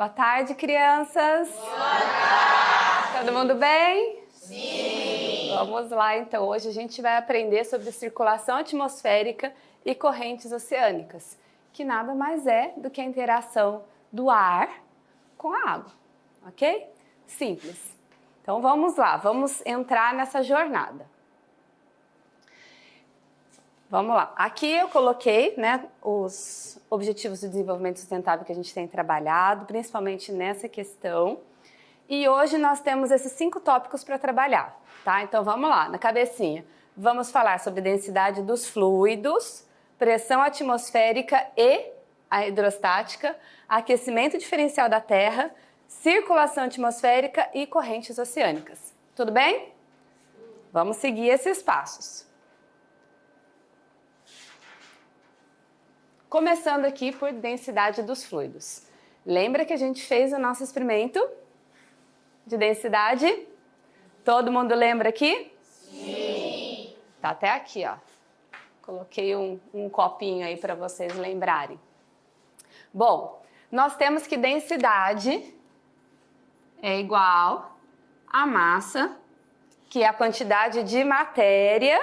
Boa tarde, crianças. Boa tarde. Todo mundo bem? Sim. Vamos lá, então. Hoje a gente vai aprender sobre circulação atmosférica e correntes oceânicas, que nada mais é do que a interação do ar com a água, ok? Simples. Então vamos lá, vamos entrar nessa jornada. Vamos lá. Aqui eu coloquei, né, os objetivos de desenvolvimento sustentável que a gente tem trabalhado, principalmente nessa questão. E hoje nós temos esses 5 tópicos para trabalhar, tá? Então vamos lá, na cabecinha. Vamos falar sobre densidade dos fluidos, pressão atmosférica e a hidrostática, aquecimento diferencial da Terra, circulação atmosférica e correntes oceânicas. Tudo bem? Vamos seguir esses passos. Começando aqui por densidade dos fluidos. Lembra que a gente fez o nosso experimento de densidade? Todo mundo lembra aqui? Sim! Tá até aqui, ó. Coloquei um copinho aí para vocês lembrarem. Bom, nós temos que densidade é igual a massa, que é a quantidade de matéria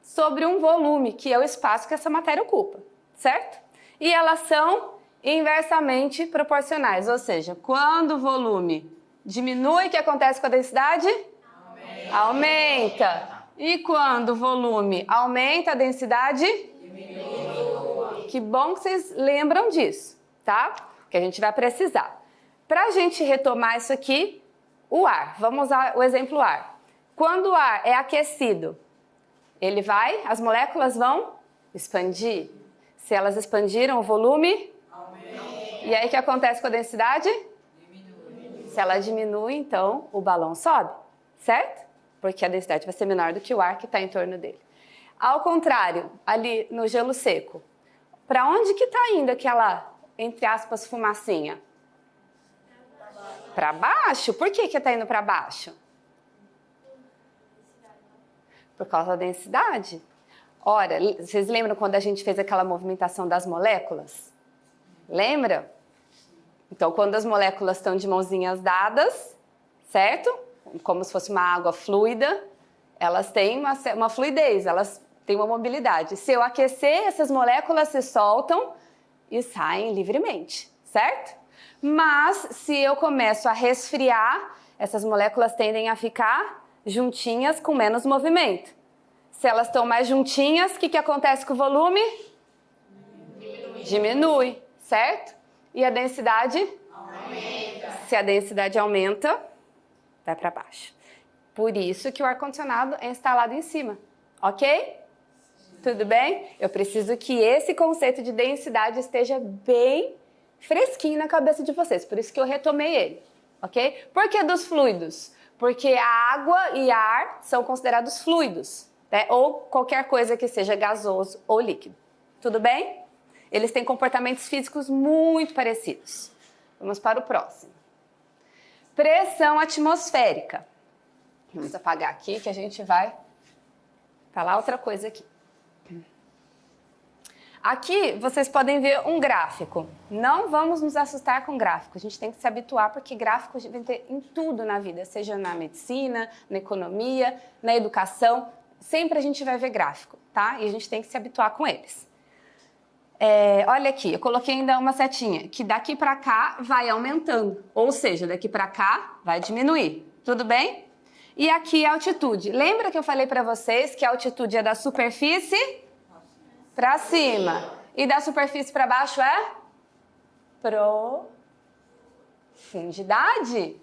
sobre um volume, que é o espaço que essa matéria ocupa, certo? E elas são inversamente proporcionais, ou seja, quando o volume diminui, o que acontece com a densidade? Aumenta. E quando o volume aumenta, a densidade? Diminui. Que bom que vocês lembram disso, tá? Que a gente vai precisar. Para a gente retomar isso aqui, o ar. Vamos usar o exemplo ar. Quando o ar é aquecido, as moléculas vão expandir. Se elas expandiram, o volume aumenta. E aí o que acontece com a densidade? Diminui. Se ela diminui, então o balão sobe, certo? Porque a densidade vai ser menor do que o ar que está em torno dele. Ao contrário, ali no gelo seco, para onde que está indo aquela, entre aspas, fumacinha? Para baixo. Por que está indo para baixo? Por causa da densidade. Ora, vocês lembram quando a gente fez aquela movimentação das moléculas? Lembra? Então, quando as moléculas estão de mãozinhas dadas, certo? Como se fosse uma água fluida, elas têm uma fluidez, elas têm uma mobilidade. Se eu aquecer, essas moléculas se soltam e saem livremente, certo? Mas, se eu começo a resfriar, essas moléculas tendem a ficar juntinhas com menos movimento. Se elas estão mais juntinhas, o que acontece com o volume? Diminui, certo? E a densidade? Aumenta. Se a densidade aumenta, vai para baixo. Por isso que o ar-condicionado é instalado em cima, ok? Tudo bem? Eu preciso que esse conceito de densidade esteja bem fresquinho na cabeça de vocês, por isso que eu retomei ele, ok? Por que dos fluidos? Porque a água e ar são considerados fluidos, né? Ou qualquer coisa que seja gasoso ou líquido, tudo bem? Eles têm comportamentos físicos muito parecidos. Vamos para o próximo. Pressão atmosférica. Vamos apagar aqui que a gente vai falar outra coisa aqui. Aqui vocês podem ver um gráfico. Não vamos nos assustar com gráfico. A gente tem que se habituar porque gráfico a gente vai ter em tudo na vida, seja na medicina, na economia, na educação. Sempre a gente vai ver gráfico, tá? E a gente tem que se habituar com eles. Olha aqui, eu coloquei ainda uma setinha, que daqui para cá vai aumentando, ou seja, daqui para cá vai diminuir, tudo bem? E aqui a altitude. Lembra que eu falei para vocês que a altitude é da superfície para cima e da superfície para baixo é profundidade?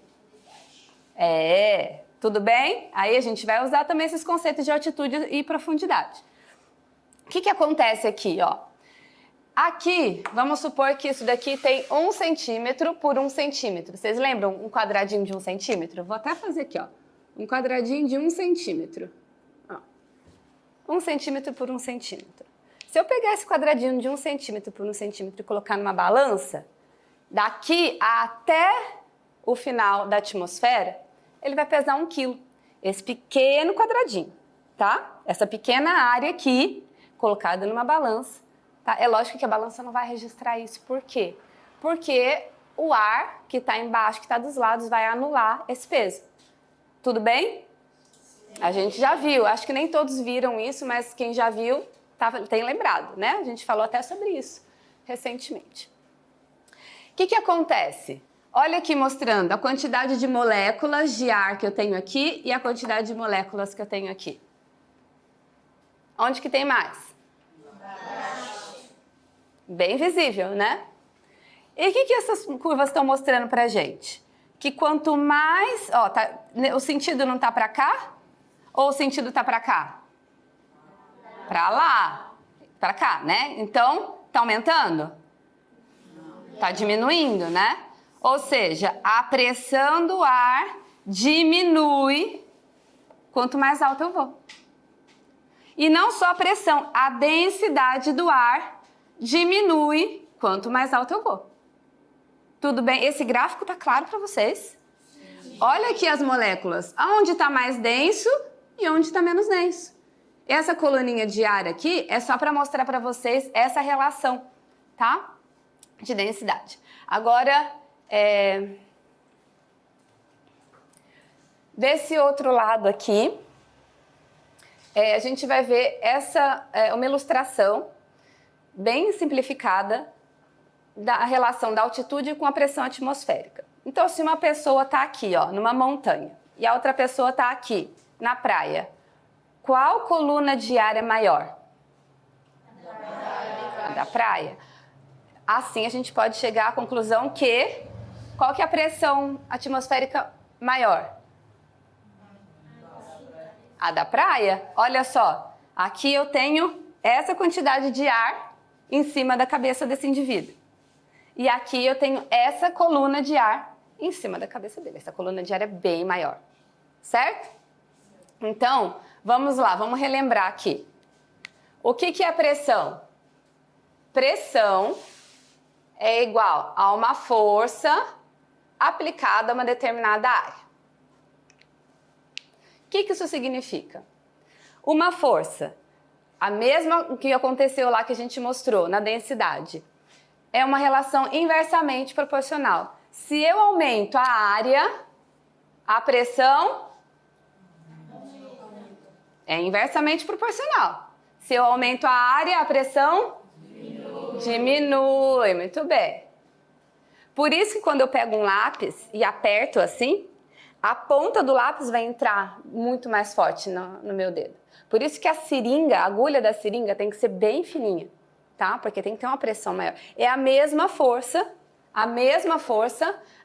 Tudo bem? Aí a gente vai usar também esses conceitos de altitude e profundidade. O que acontece aqui, ó? Aqui, vamos supor que isso daqui tem 1 centímetro por 1 centímetro. Vocês lembram um quadradinho de 1 centímetro? Vou até fazer aqui, ó. Um quadradinho de 1 centímetro. Ó. 1 centímetro por 1 centímetro. Se eu pegar esse quadradinho de 1 centímetro por 1 centímetro e colocar numa balança, daqui até o final da atmosfera, ele vai pesar 1 quilo. Esse pequeno quadradinho, tá? Essa pequena área aqui, colocada numa balança. Tá? É lógico que a balança não vai registrar isso. Por quê? Porque o ar que está embaixo, que está dos lados, vai anular esse peso. Tudo bem? A gente já viu, acho que nem todos viram isso, mas quem já viu tem lembrado, né? A gente falou até sobre isso recentemente. O que acontece? Olha aqui mostrando a quantidade de moléculas de ar que eu tenho aqui e a quantidade de moléculas que eu tenho aqui. Onde que tem mais? Bem visível, né? E o que essas curvas estão mostrando pra gente? Que quanto mais... Ó, o sentido não tá pra cá? Ou o sentido tá pra cá? Pra lá. Pra cá, né? Então, tá aumentando? Tá diminuindo, né? Ou seja, a pressão do ar diminui quanto mais alto eu vou. E não só a pressão, a densidade do ar diminui quanto mais alto eu vou. Tudo bem? Esse gráfico tá claro para vocês? Sim. Olha aqui as moléculas. Onde está mais denso e onde está menos denso. Essa coluninha de ar aqui é só para mostrar para vocês essa relação, tá? De densidade. Agora, desse outro lado aqui, a gente vai ver uma ilustração bem simplificada da relação da altitude com a pressão atmosférica. Então, se uma pessoa está aqui, ó, numa montanha, e a outra pessoa está aqui, na praia, qual coluna de ar é maior? A da praia. Assim, a gente pode chegar à conclusão que... Qual que é a pressão atmosférica maior? A da praia. Olha só, aqui eu tenho essa quantidade de ar em cima da cabeça desse indivíduo. E aqui eu tenho essa coluna de ar em cima da cabeça dele. Essa coluna de ar é bem maior, certo? Então, vamos lá, vamos relembrar aqui. O que é pressão? Pressão é igual a uma força aplicada a uma determinada área. O que isso significa? Uma força, a mesma que aconteceu lá que a gente mostrou na densidade, é uma relação inversamente proporcional. Se eu aumento a área, a pressão é inversamente proporcional. Se eu aumento a área, a pressão diminui. Muito bem. Por isso que quando eu pego um lápis e aperto assim, a ponta do lápis vai entrar muito mais forte no meu dedo. Por isso que a agulha da seringa tem que ser bem fininha, tá? Porque tem que ter uma pressão maior. É a mesma força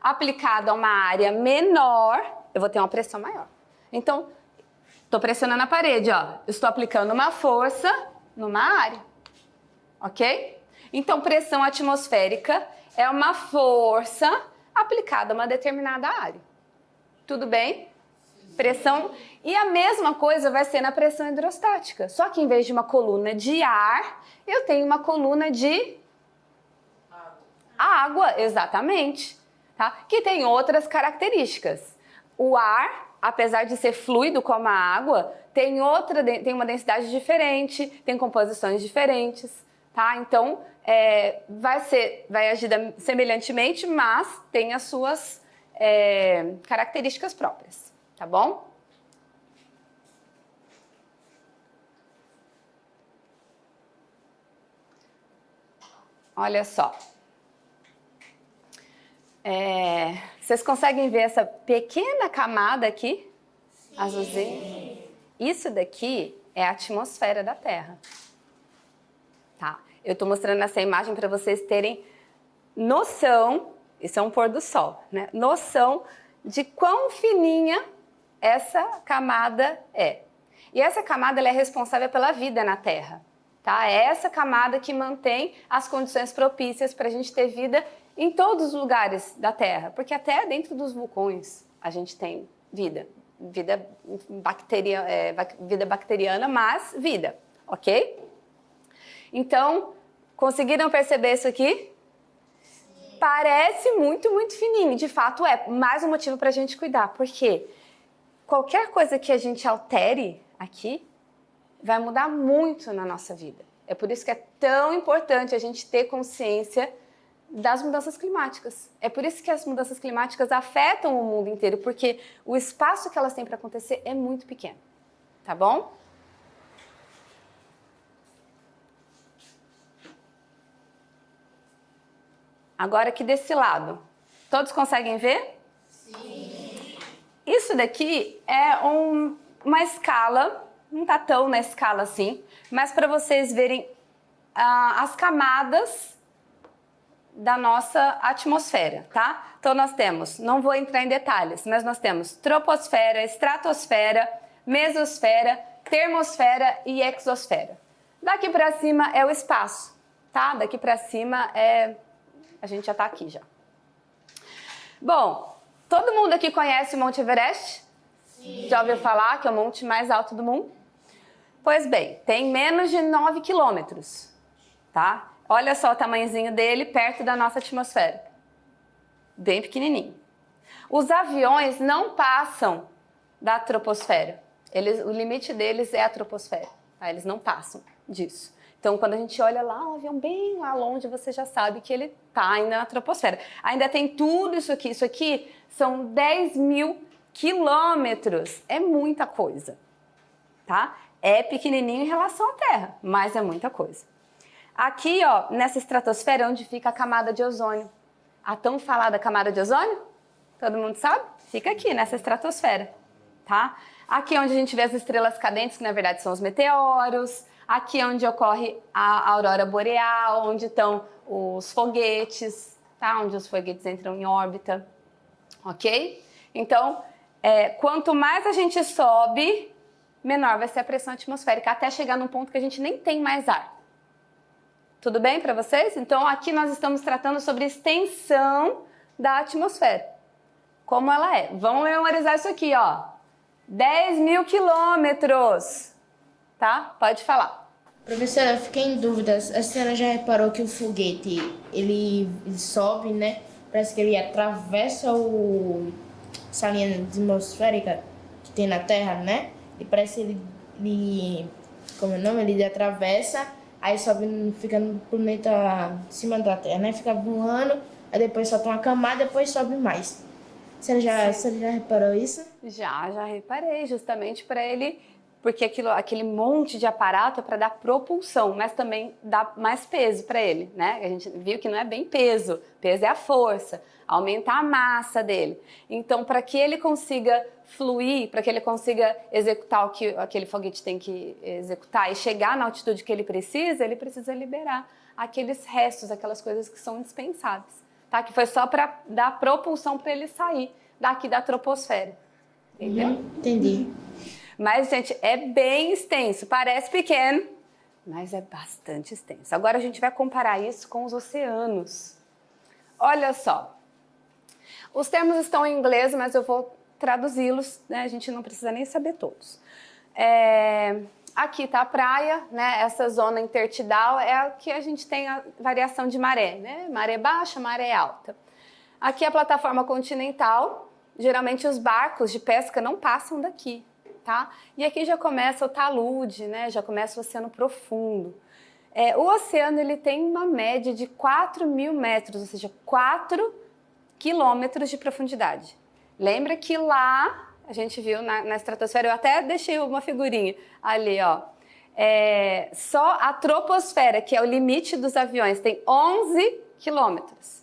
aplicada a uma área menor, eu vou ter uma pressão maior. Então, estou pressionando a parede, ó. Eu estou aplicando uma força numa área, ok? Então, pressão atmosférica é uma força aplicada a uma determinada área. Tudo bem? Pressão. E a mesma coisa vai ser na pressão hidrostática. Só que em vez de uma coluna de ar, eu tenho uma coluna de água, exatamente. Tá? Que tem outras características. O ar, apesar de ser fluido como a água, tem uma densidade diferente, tem composições diferentes. Tá? Então, vai agir semelhantemente, mas tem as suas características próprias, tá bom? Olha só. Vocês conseguem ver essa pequena camada aqui? Sim. Azulzinha? Isso daqui é a atmosfera da Terra. Tá? Eu estou mostrando essa imagem para vocês terem noção, isso é um pôr do sol, né? Noção de quão fininha essa camada é. E essa camada ela é responsável pela vida na Terra. Tá? É essa camada que mantém as condições propícias para a gente ter vida em todos os lugares da Terra. Porque até dentro dos vulcões a gente tem vida. Vida bacteriana, mas vida, ok? Então, conseguiram perceber isso aqui? Sim. Parece muito, muito fininho. De fato é. Mais um motivo para a gente cuidar. Porque qualquer coisa que a gente altere aqui vai mudar muito na nossa vida. É por isso que é tão importante a gente ter consciência das mudanças climáticas. É por isso que as mudanças climáticas afetam o mundo inteiro, porque o espaço que elas têm para acontecer é muito pequeno, tá bom? Agora aqui desse lado, todos conseguem ver? Sim. Isso daqui é uma escala, não tá tão na escala assim, mas para vocês verem as camadas da nossa atmosfera, tá? Então nós temos, não vou entrar em detalhes, mas nós temos troposfera, estratosfera, mesosfera, termosfera e exosfera. Daqui para cima é o espaço, tá? Daqui para cima a gente já tá aqui já. Bom, todo mundo aqui conhece o Monte Everest? Sim. Já ouviu falar que é o monte mais alto do mundo? Pois bem, tem menos de 9 quilômetros, tá? Olha só o tamanhozinho dele perto da nossa atmosfera. Bem pequenininho. Os aviões não passam da troposfera. O limite deles é a troposfera. Tá? Eles não passam disso. Então, quando a gente olha lá, um avião bem lá longe, você já sabe que ele está ainda na troposfera. Ainda tem tudo isso aqui. Isso aqui são 10 mil quilômetros. É muita coisa, tá? É pequenininho em relação à Terra, mas é muita coisa. Aqui, ó, nessa estratosfera, onde fica a camada de ozônio. A tão falada camada de ozônio? Todo mundo sabe? Fica aqui, nessa estratosfera, tá? Aqui onde a gente vê as estrelas cadentes, que na verdade são os meteoros. Aqui é onde ocorre a aurora boreal, onde estão os foguetes, tá? Onde os foguetes entram em órbita, ok? Então, quanto mais a gente sobe, menor vai ser a pressão atmosférica, até chegar num ponto que a gente nem tem mais ar. Tudo bem para vocês? Então, aqui nós estamos tratando sobre extensão da atmosfera. Como ela é. Vamos memorizar isso aqui, ó. 10 mil quilômetros. Tá? Pode falar. Professora, eu fiquei em dúvida. A senhora já reparou que o foguete, ele sobe, né? Parece que ele atravessa essa linha atmosférica que tem na Terra, né? E parece ele como é o nome? Ele atravessa, aí sobe, fica no planeta em cima da Terra, né? Fica voando, aí depois solta uma camada, depois sobe mais. Você já reparou isso? Já reparei, justamente para ele, porque aquele monte de aparato é para dar propulsão, mas também dá mais peso para ele, né? A gente viu que não é bem peso, peso é a força, aumentar a massa dele. Então, para que ele consiga fluir, para que ele consiga executar o que aquele foguete tem que executar e chegar na altitude que ele precisa liberar aqueles restos, aquelas coisas que são indispensáveis, tá? Que foi só para dar propulsão para ele sair daqui da troposfera. Entendeu? Entendi. Mas, gente, é bem extenso. Parece pequeno, mas é bastante extenso. Agora a gente vai comparar isso com os oceanos. Olha só. Os termos estão em inglês, mas eu vou traduzi-los, né? A gente não precisa nem saber todos. Aqui está a praia, né? Essa zona intertidal é a que a gente tem a variação de maré, né? Maré baixa, maré alta. Aqui é a plataforma continental. Geralmente os barcos de pesca não passam daqui, tá? E aqui já começa o talude, né? Já começa o oceano profundo. O oceano ele tem uma média de 4.000 metros, ou seja, 4 quilômetros de profundidade. Lembra que lá, a gente viu na estratosfera, eu até deixei uma figurinha ali, ó. Só a troposfera, que é o limite dos aviões, tem 11 quilômetros.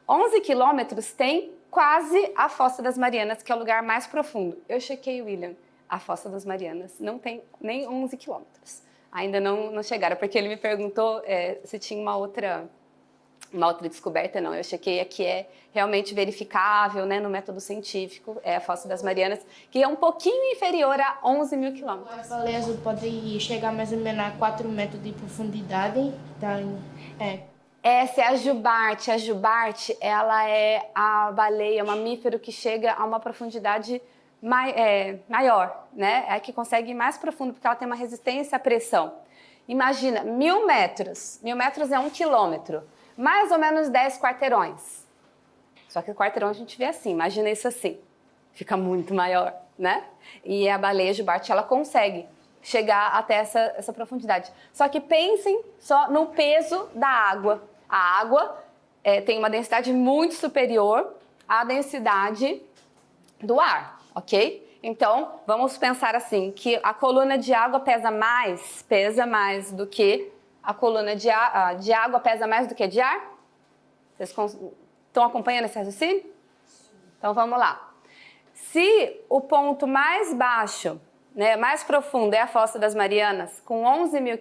11 quilômetros tem quase a Fossa das Marianas, que é o lugar mais profundo. Eu chequei, William, a Fossa das Marianas não tem nem 11 quilômetros. Ainda não chegaram, porque ele me perguntou se tinha uma outra descoberta. Não, eu chequei, aqui é realmente verificável, né, no método científico, é a Fossa das Marianas, que é um pouquinho inferior a 11 mil quilômetros. A baleia azul pode chegar mais ou menos a 4 metros de profundidade. Essa é a jubarte. A jubarte, ela é a baleia, o mamífero que chega a uma profundidade maior, né? É a que consegue ir mais profundo, porque ela tem uma resistência à pressão. Imagina, 1.000 metros. 1.000 metros é 1 quilômetro. Mais ou menos 10 quarteirões. Só que o quarteirão a gente vê assim, imagina isso assim. Fica muito maior, né? E a baleia jubarte, ela consegue chegar até essa profundidade. Só que pensem só no peso da água. A água tem uma densidade muito superior à densidade do ar, ok? Então, vamos pensar assim, que a coluna de água pesa mais do que a coluna de água pesa mais do que de ar? Vocês estão acompanhando esse raciocínio? Então, vamos lá. Se o ponto mais baixo, né, mais profundo é a Fossa das Marianas, com 11 mil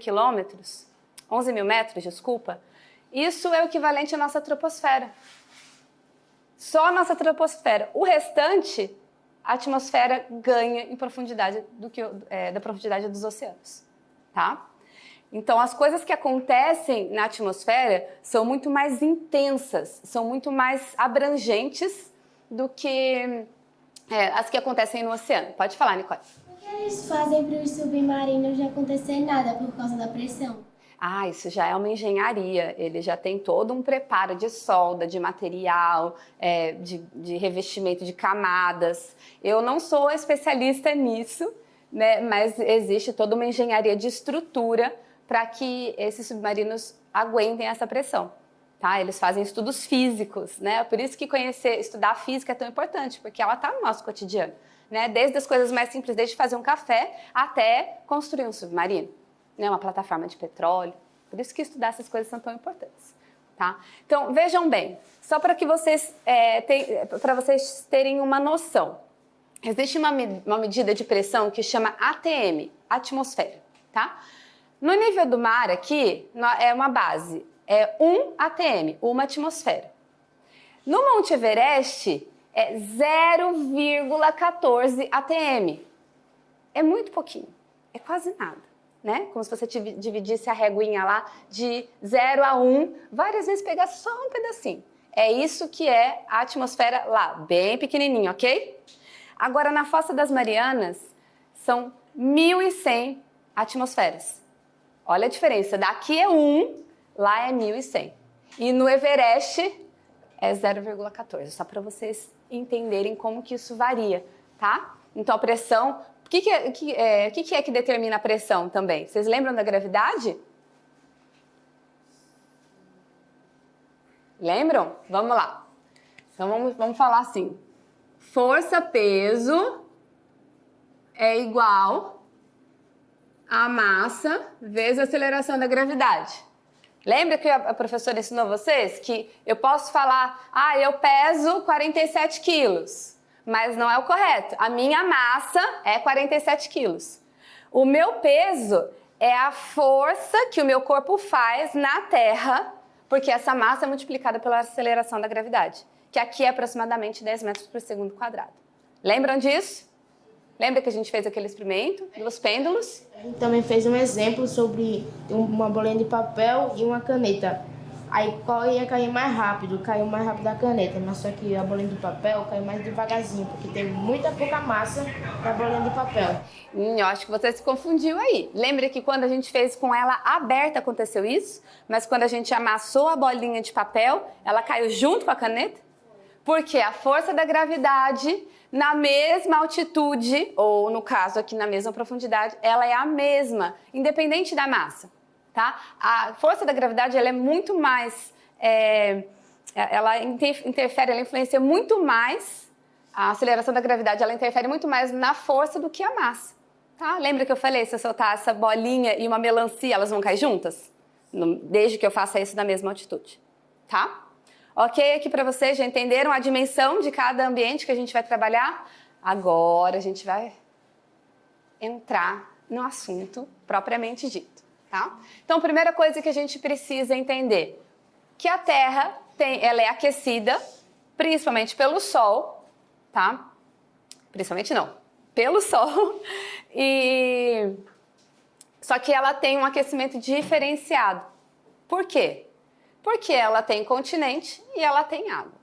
metros, desculpa, isso é o equivalente à nossa troposfera. Só a nossa troposfera. O restante, a atmosfera ganha em profundidade da profundidade dos oceanos, tá? Então, as coisas que acontecem na atmosfera são muito mais intensas, são muito mais abrangentes do que as que acontecem no oceano. Pode falar, Nicole. O que eles fazem para os submarinos não acontecer nada por causa da pressão? Isso já é uma engenharia, ele já tem todo um preparo de solda, de material, de revestimento de camadas. Eu não sou especialista nisso, né, mas existe toda uma engenharia de estrutura para que esses submarinos aguentem essa pressão. Tá? Eles fazem estudos físicos, né? Por isso que estudar física é tão importante, porque ela está no nosso cotidiano, né? Desde as coisas mais simples, desde fazer um café até construir um submarino, né? Uma plataforma de petróleo. Por isso que estudar essas coisas são tão importantes. Tá? Então, vejam bem, só para que vocês terem uma noção. Existe uma medida de pressão que chama ATM, atmosfera. Tá? No nível do mar aqui, é uma base, é 1 ATM, uma atmosfera. No Monte Everest, é 0,14 ATM. É muito pouquinho, é quase nada, né? Como se você dividisse a reguinha lá de 0 a 1, várias vezes pegar só um pedacinho. É isso que é a atmosfera lá, bem pequenininho, ok? Agora, na Fossa das Marianas, são 1.100 atmosferas. Olha a diferença, daqui é 1, lá é 1.100. E no Everest é 0,14, só para vocês entenderem como que isso varia, tá? Então a pressão, o que é que determina a pressão também? Vocês lembram da gravidade? Lembram? Vamos lá. Então vamos falar assim. Força, peso é igual a massa vezes a aceleração da gravidade. Lembra que a professora ensinou vocês que eu posso falar, eu peso 47 quilos, mas não é o correto. A minha massa é 47 quilos. O meu peso é a força que o meu corpo faz na Terra, porque essa massa é multiplicada pela aceleração da gravidade, que aqui é aproximadamente 10 metros por segundo quadrado. Lembram disso? Lembra que a gente fez aquele experimento dos pêndulos? A gente também fez um exemplo sobre uma bolinha de papel e uma caneta. Aí qual ia cair mais rápido? Caiu mais rápido a caneta, mas só que a bolinha de papel caiu mais devagarzinho, porque tem muita pouca massa na bolinha de papel. Eu acho que você se confundiu aí. Lembra que quando a gente fez com ela aberta aconteceu isso? Mas quando a gente amassou a bolinha de papel, ela caiu junto com a caneta? Porque a força da gravidade, na mesma altitude, ou no caso aqui na mesma profundidade, ela é a mesma, independente da massa, tá? A força da gravidade, ela é muito mais, ela interfere, ela influencia muito mais, a aceleração da gravidade, ela interfere muito mais na força do que a massa, tá? Lembra que eu falei, se eu soltar essa bolinha e uma melancia, elas vão cair juntas? Desde que eu faça isso na mesma altitude, tá? Ok, aqui para vocês, já entenderam a dimensão de cada ambiente que a gente vai trabalhar? Agora a gente vai entrar no assunto propriamente dito, tá? Então, a primeira coisa que a gente precisa entender, que a Terra ela é aquecida, principalmente pelo Sol, tá? Principalmente não, pelo Sol, só que ela tem um aquecimento diferenciado. Por quê? Porque ela tem continente e ela tem água.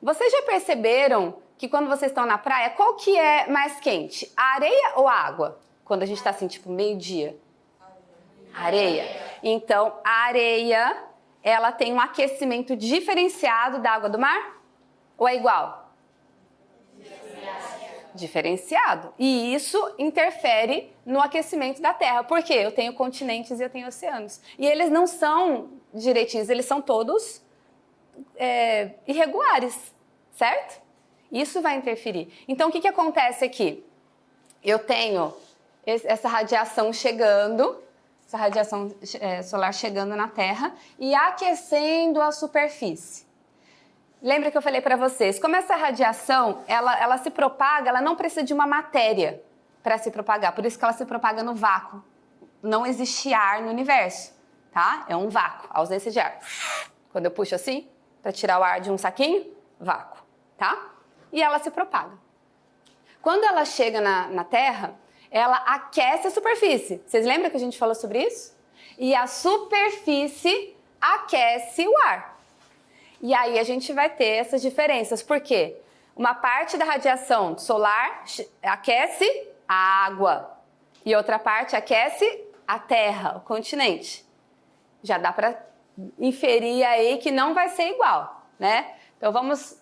Vocês já perceberam que quando vocês estão na praia, qual que é mais quente? A areia ou a água? Quando a gente está assim, tipo, meio-dia? Areia. Então, a areia, ela tem um aquecimento diferenciado da água do mar? Ou é igual? Diferenciado. E isso interfere no aquecimento da Terra. Por quê? Eu tenho continentes e eu tenho oceanos. E eles não são direitinhos, eles são todos irregulares, certo? Isso vai interferir. Então, o que acontece aqui? Eu tenho essa radiação chegando, essa radiação solar chegando na Terra e aquecendo a superfície. Lembra que eu falei para vocês, como essa radiação, ela se propaga, ela não precisa de uma matéria para se propagar, por isso que ela se propaga no vácuo. Não existe ar no universo, tá? É um vácuo, ausência de ar. Quando eu puxo assim, para tirar o ar de um saquinho, vácuo, tá? E ela se propaga. Quando ela chega na Terra, ela aquece a superfície. Vocês lembram que a gente falou sobre isso? E a superfície aquece o ar. E aí a gente vai ter essas diferenças. Por quê? Uma parte da radiação solar aquece a água e outra parte aquece a Terra, o continente. Já dá para inferir aí que não vai ser igual, né? Então vamos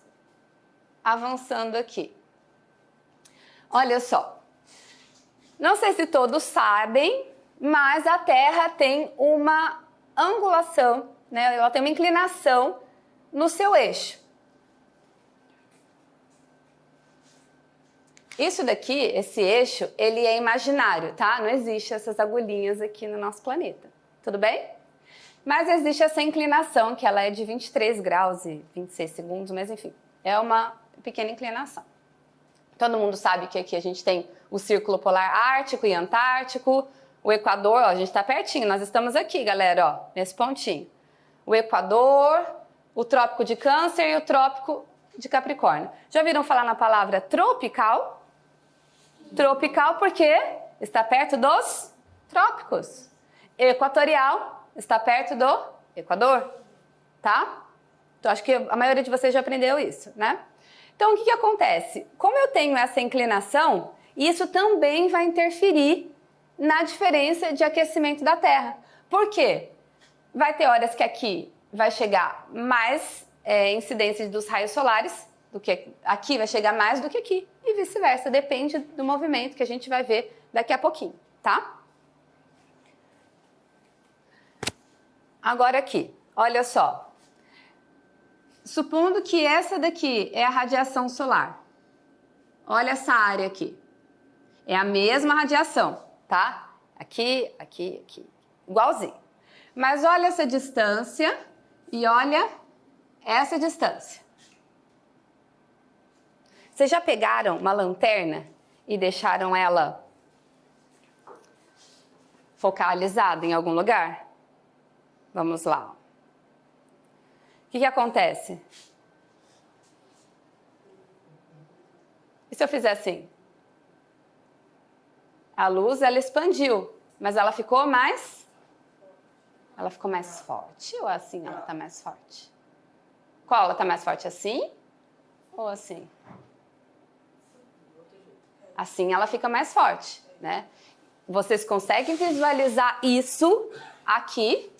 avançando aqui. Olha só. Não sei se todos sabem, mas a Terra tem uma angulação, né? Ela tem uma inclinação no seu eixo. Isso daqui, esse eixo, ele é imaginário, tá? Não existe essas agulhinhas aqui no nosso planeta. Tudo bem? Mas existe essa inclinação, que ela é de 23 graus e 26 segundos, mas enfim, é uma pequena inclinação. Todo mundo sabe que aqui a gente tem o Círculo Polar Ártico e Antártico, o Equador, ó, a gente está pertinho, nós estamos aqui, galera, ó, nesse pontinho. O Equador, o Trópico de Câncer e o Trópico de Capricórnio. Já ouviram falar na palavra tropical? Tropical porque está perto dos trópicos. Equatorial está perto do Equador, tá? Então, acho que a maioria de vocês já aprendeu isso, né? Então, o que acontece? Como eu tenho essa inclinação, isso também vai interferir na diferença de aquecimento da Terra. Por quê? Vai ter horas que aqui vai chegar mais incidência dos raios solares, do que aqui vai chegar mais do que aqui, e vice-versa, depende do movimento que a gente vai ver daqui a pouquinho, tá? Agora aqui, olha só. Supondo que essa daqui é a radiação solar. Olha essa área aqui. É a mesma radiação, tá? Aqui, aqui, aqui. Igualzinho. Mas olha essa distância e olha essa distância. Vocês já pegaram uma lanterna e deixaram ela focalizada em algum lugar? Vamos lá. O que acontece? E se eu fizer assim? A luz, ela expandiu, mas ela ficou mais... Ela ficou mais forte ou assim ela está mais forte? Qual ela está mais forte? Assim ou assim? Assim ela fica mais forte, né? Vocês conseguem visualizar isso aqui?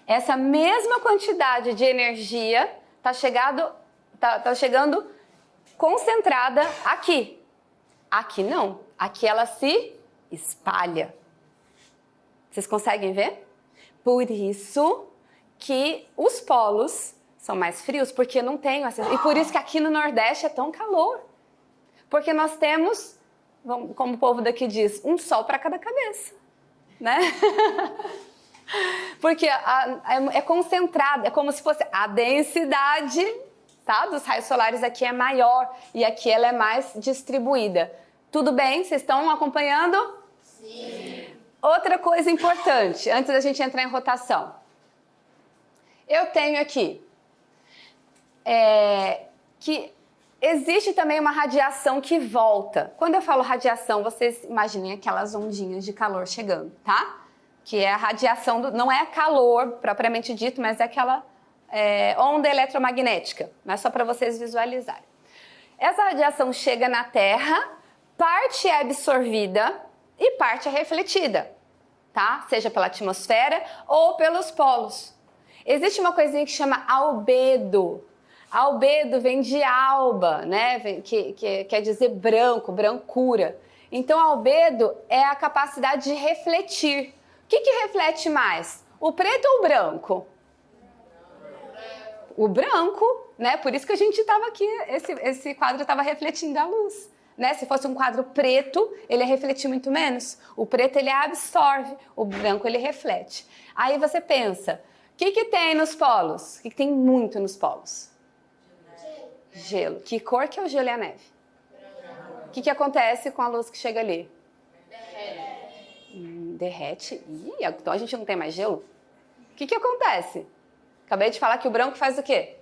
Essa mesma quantidade de energia tá chegando concentrada aqui. Aqui não. Aqui ela se espalha. Vocês conseguem ver? Por isso que os polos são mais frios, porque não tem essa... E por isso que aqui no Nordeste é tão calor. Porque nós temos, como o povo daqui diz, um sol para cada cabeça, né? Porque é concentrado, é como se fosse a densidade, tá, dos raios solares aqui é maior e aqui ela é mais distribuída. Tudo bem? Vocês estão acompanhando? Sim. Outra coisa importante, antes da gente entrar em rotação. Eu tenho aqui que existe também uma radiação que volta. Quando eu falo radiação, vocês imaginem aquelas ondinhas de calor chegando, tá? Que é a radiação, não é calor propriamente dito, mas é aquela onda eletromagnética. Mas só para vocês visualizarem. Essa radiação chega na Terra, parte é absorvida e parte é refletida, tá? Seja pela atmosfera ou pelos polos. Existe uma coisinha que chama albedo. Albedo vem de alba, né? Que quer dizer branco, brancura. Então, albedo é a capacidade de refletir. O que reflete mais? O preto ou o branco? O branco, né? Por isso que a gente estava aqui, esse quadro estava refletindo a luz. Né? Se fosse um quadro preto, ele ia refletir muito menos. O preto, ele absorve, o branco, ele reflete. Aí você pensa, o que tem nos polos? O que tem muito nos polos? Gelo. Que cor que é o gelo e a neve? O que acontece com a luz que chega ali? Derrete. Ih, então a gente não tem mais gelo? O que acontece? Acabei de falar que o branco faz o quê?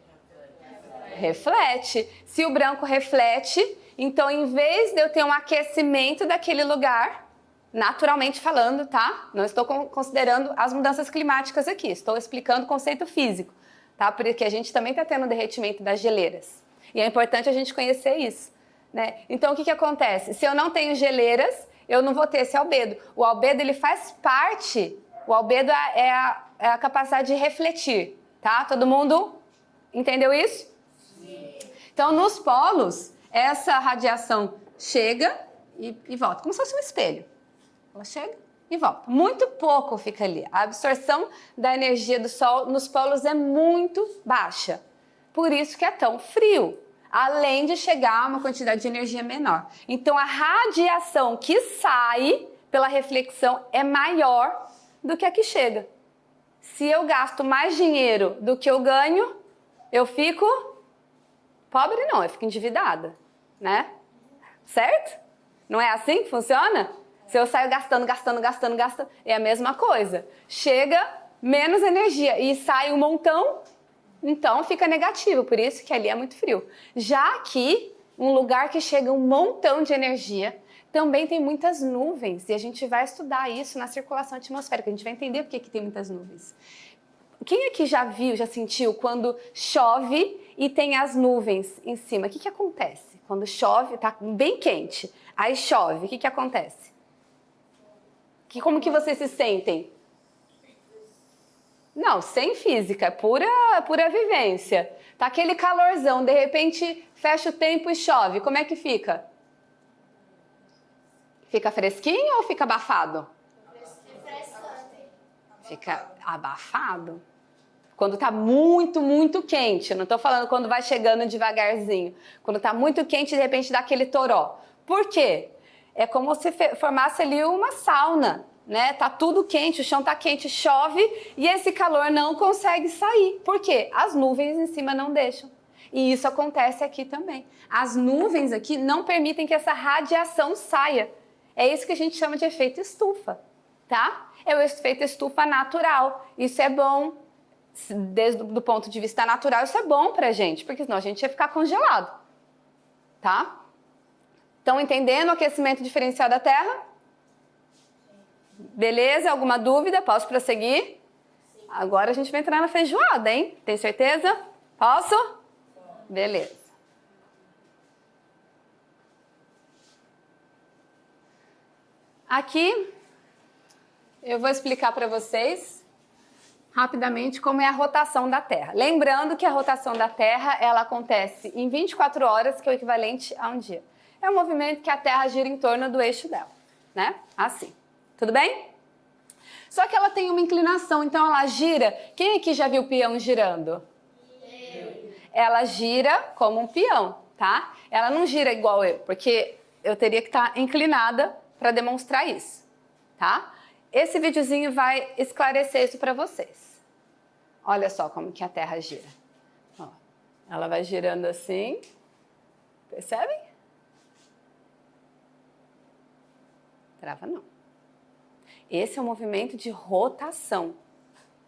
Reflete. Se o branco reflete, então em vez de eu ter um aquecimento daquele lugar, naturalmente falando, tá? Não estou considerando as mudanças climáticas aqui, estou explicando o conceito físico, tá? Porque a gente também está tendo derretimento das geleiras. E é importante a gente conhecer isso, né? Então o que acontece? Se eu não tenho geleiras, eu não vou ter esse albedo. O albedo, ele faz parte, o albedo é a capacidade de refletir, tá? Todo mundo entendeu isso? Sim. Então, nos polos, essa radiação chega e volta, como se fosse um espelho. Ela chega e volta. Muito pouco fica ali. A absorção da energia do Sol nos polos é muito baixa. Por isso que é tão frio. Além de chegar a uma quantidade de energia menor. Então, a radiação que sai pela reflexão é maior do que a que chega. Se eu gasto mais dinheiro do que eu ganho, eu fico pobre não, eu fico endividada, né? Certo? Não é assim que funciona? Se eu saio gastando, é a mesma coisa. Chega menos energia e sai um montão, então fica negativo, por isso que ali é muito frio. Já aqui, um lugar que chega um montão de energia, também tem muitas nuvens, e a gente vai estudar isso na circulação atmosférica, a gente vai entender por que tem muitas nuvens. Quem aqui já viu, já sentiu quando chove e tem as nuvens em cima? O que acontece? Quando chove, tá bem quente, aí chove, o que acontece? Como que vocês se sentem? Não, sem física, pura vivência. Tá aquele calorzão, de repente fecha o tempo e chove, como é que fica? Fica fresquinho ou fica abafado? Fica abafado. Quando tá muito, muito quente. Eu não tô falando quando vai chegando devagarzinho. Quando tá muito quente, de repente dá aquele toró. Por quê? É como se formasse ali uma sauna, né? Tá tudo quente, o chão tá quente, chove e esse calor não consegue sair. Por quê? As nuvens em cima não deixam. E isso acontece aqui também. As nuvens aqui não permitem que essa radiação saia. É isso que a gente chama de efeito estufa, tá? É o efeito estufa natural. Isso é bom. Desde o ponto de vista natural, isso é bom pra gente, porque senão a gente ia ficar congelado, tá? Estão entendendo o aquecimento diferencial da Terra? Beleza? Alguma dúvida? Posso prosseguir? Sim. Agora a gente vai entrar na feijoada, hein? Tem certeza? Posso? Beleza. Aqui eu vou explicar para vocês rapidamente como é a rotação da Terra. Lembrando que a rotação da Terra, ela acontece em 24 horas, que é o equivalente a um dia. É um movimento que a Terra gira em torno do eixo dela, né? Assim. Tudo bem? Só que ela tem uma inclinação, então ela gira. Quem aqui já viu o peão girando? Eu. Ela gira como um peão, tá? Ela não gira igual eu, porque eu teria que estar inclinada para demonstrar isso, tá? Esse videozinho vai esclarecer isso para vocês. Olha só como que a Terra gira. Ó, ela vai girando assim. Percebem? Trava não. Esse é o movimento de rotação,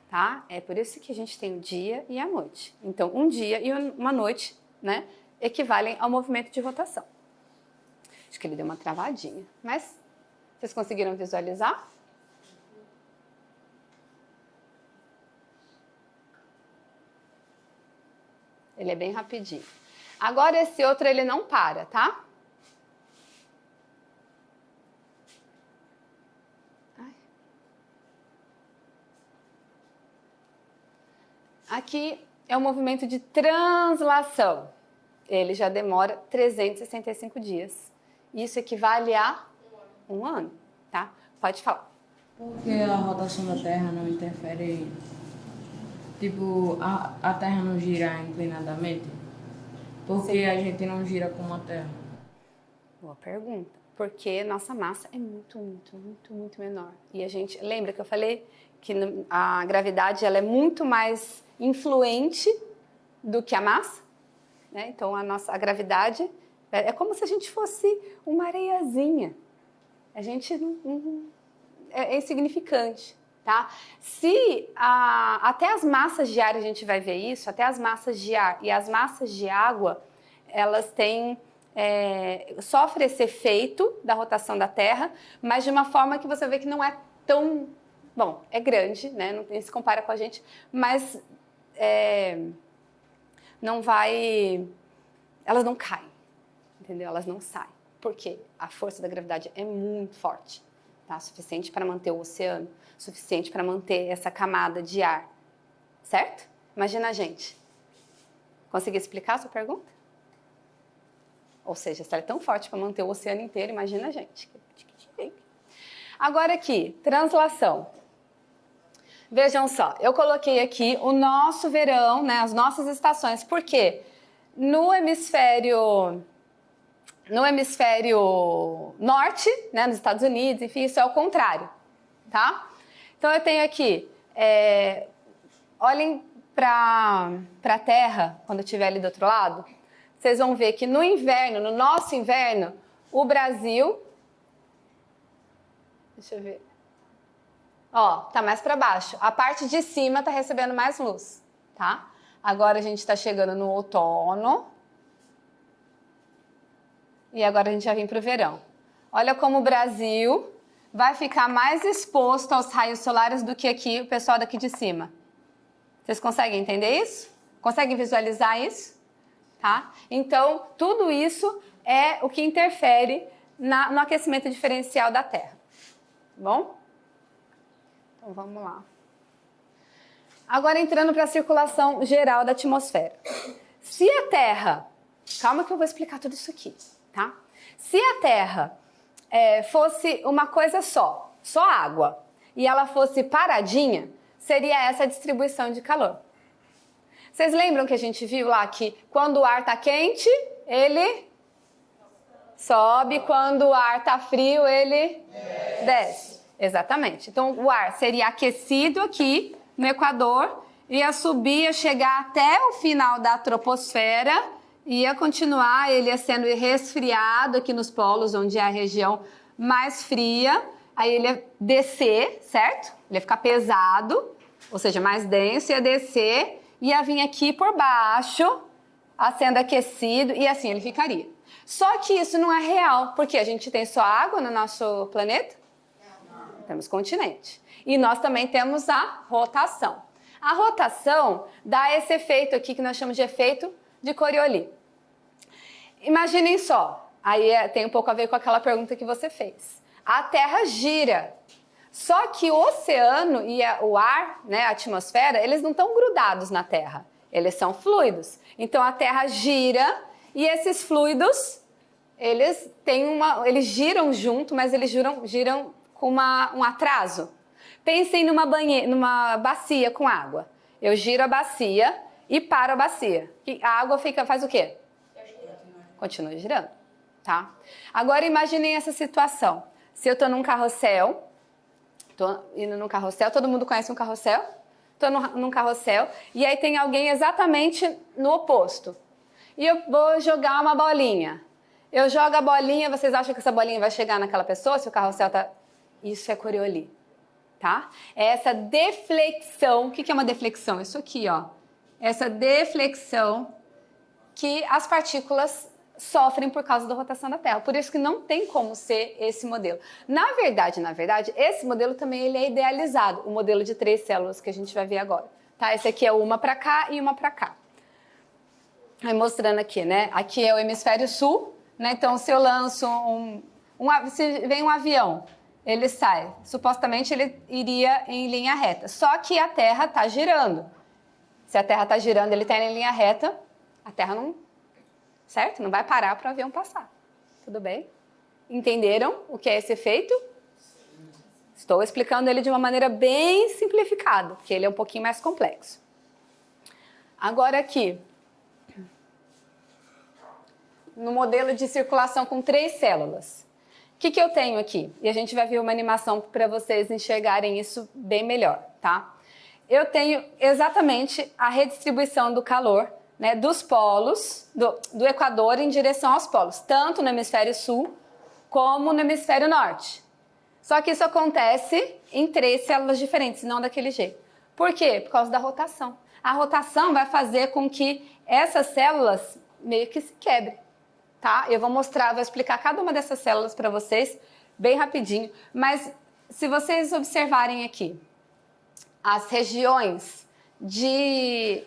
tá? É por isso que a gente tem o dia e a noite. Então, um dia e uma noite, né, equivalem ao movimento de rotação. Acho que ele deu uma travadinha, mas vocês conseguiram visualizar? Ele é bem rapidinho. Agora esse outro ele não para, tá? Aqui é o movimento de translação. Ele já demora 365 dias. Isso equivale a um ano, tá? Pode falar. Por que a rotação da Terra não interfere Tipo, a Terra não gira inclinadamente? Por que a gente não gira como a Terra? Boa pergunta. Porque nossa massa é muito menor. E a gente, lembra que eu falei que a gravidade ela é muito mais influente do que a massa? Né? Então a gravidade é como se a gente fosse uma areiazinha. A gente é insignificante. Tá? Se até as massas de ar, a gente vai ver isso, até as massas de ar e as massas de água, elas têm, sofrem esse efeito da rotação da Terra, mas de uma forma que você vê que não é tão, bom, é grande, né? Não se compara com a gente, mas não vai, elas não caem, entendeu? Elas não saem. Por quê? A força da gravidade é muito forte, tá? Suficiente para manter o oceano, suficiente para manter essa camada de ar, certo? Imagina a gente. Consegui explicar a sua pergunta? Ou seja, se ela é tão forte para manter o oceano inteiro, imagina a gente. Agora aqui, translação. Vejam só, eu coloquei aqui o nosso verão, né, as nossas estações. Por quê? No hemisfério norte, né, nos Estados Unidos, enfim, isso é o contrário, tá? Então eu tenho aqui, olhem para a Terra, quando eu estiver ali do outro lado, vocês vão ver que no inverno, no nosso inverno, o Brasil, deixa eu ver, ó, tá mais para baixo, a parte de cima tá recebendo mais luz, tá? Agora a gente está chegando no outono, e agora a gente já vem para o verão. Olha como o Brasil vai ficar mais exposto aos raios solares do que aqui o pessoal daqui de cima. Vocês conseguem entender isso? Conseguem visualizar isso? Tá? Então, tudo isso é o que interfere no aquecimento diferencial da Terra. Tá bom? Então, vamos lá. Agora, entrando para a circulação geral da atmosfera. Se a Terra... Calma que eu vou explicar tudo isso aqui, tá? Se a Terra fosse uma coisa só água, e ela fosse paradinha, seria essa a distribuição de calor. Vocês lembram que a gente viu lá que quando o ar está quente, ele sobe, quando o ar está frio, ele desce. Exatamente. Então, o ar seria aquecido aqui no Equador, ia subir, ia chegar até o final da troposfera, ia continuar, ele ia sendo resfriado aqui nos polos, onde é a região mais fria, aí ele ia descer, certo? Ele ia ficar pesado, ou seja, mais denso, ia descer, ia vir aqui por baixo, sendo aquecido, e assim ele ficaria. Só que isso não é real, porque a gente tem só água no nosso planeta? Não. Temos continente. E nós também temos a rotação. A rotação dá esse efeito aqui que nós chamamos de efeito de Coriolis. Imaginem só, aí tem um pouco a ver com aquela pergunta que você fez. A Terra gira, só que o oceano e o ar, né, a atmosfera, eles não estão grudados na Terra, eles são fluidos. Então a Terra gira e esses fluidos, eles giram junto, mas eles giram com um atraso. Pensem numa bacia com água. Eu giro a bacia e paro a bacia. A água faz o quê? Continua girando, tá? Agora imaginem essa situação. Se eu estou num carrossel, estou indo num carrossel, todo mundo conhece um carrossel? Estou num carrossel e aí tem alguém exatamente no oposto. E eu vou jogar uma bolinha. Eu jogo a bolinha, vocês acham que essa bolinha vai chegar naquela pessoa se o carrossel tá... Isso é Coriolis, tá? É essa deflexão. O que é uma deflexão? Isso aqui, ó. Essa deflexão que as partículas sofrem por causa da rotação da Terra. Por isso que não tem como ser esse modelo. Na verdade, esse modelo também ele é idealizado, o modelo de 3 células que a gente vai ver agora. Tá? Esse aqui é uma para cá e uma para cá. Aí mostrando aqui, né? Aqui é o hemisfério sul, né? Então, se eu lanço se vem um avião, ele sai. Supostamente ele iria em linha reta. Só que a Terra está girando. Se a Terra está girando, ele está em linha reta, a Terra não... Certo? Não vai parar para o avião passar. Tudo bem? Entenderam o que é esse efeito? Estou explicando ele de uma maneira bem simplificada, porque ele é um pouquinho mais complexo. Agora aqui, no modelo de circulação com 3 células. O que eu tenho aqui? E a gente vai ver uma animação para vocês enxergarem isso bem melhor, tá? Eu tenho exatamente a redistribuição do calor, né, dos polos, do Equador em direção aos polos, tanto no hemisfério sul como no hemisfério norte. Só que isso acontece em 3 células diferentes, não daquele jeito. Por quê? Por causa da rotação. A rotação vai fazer com que essas células meio que se quebrem, tá? Eu vou mostrar, vou explicar cada uma dessas células para vocês bem rapidinho, mas se vocês observarem aqui, as regiões de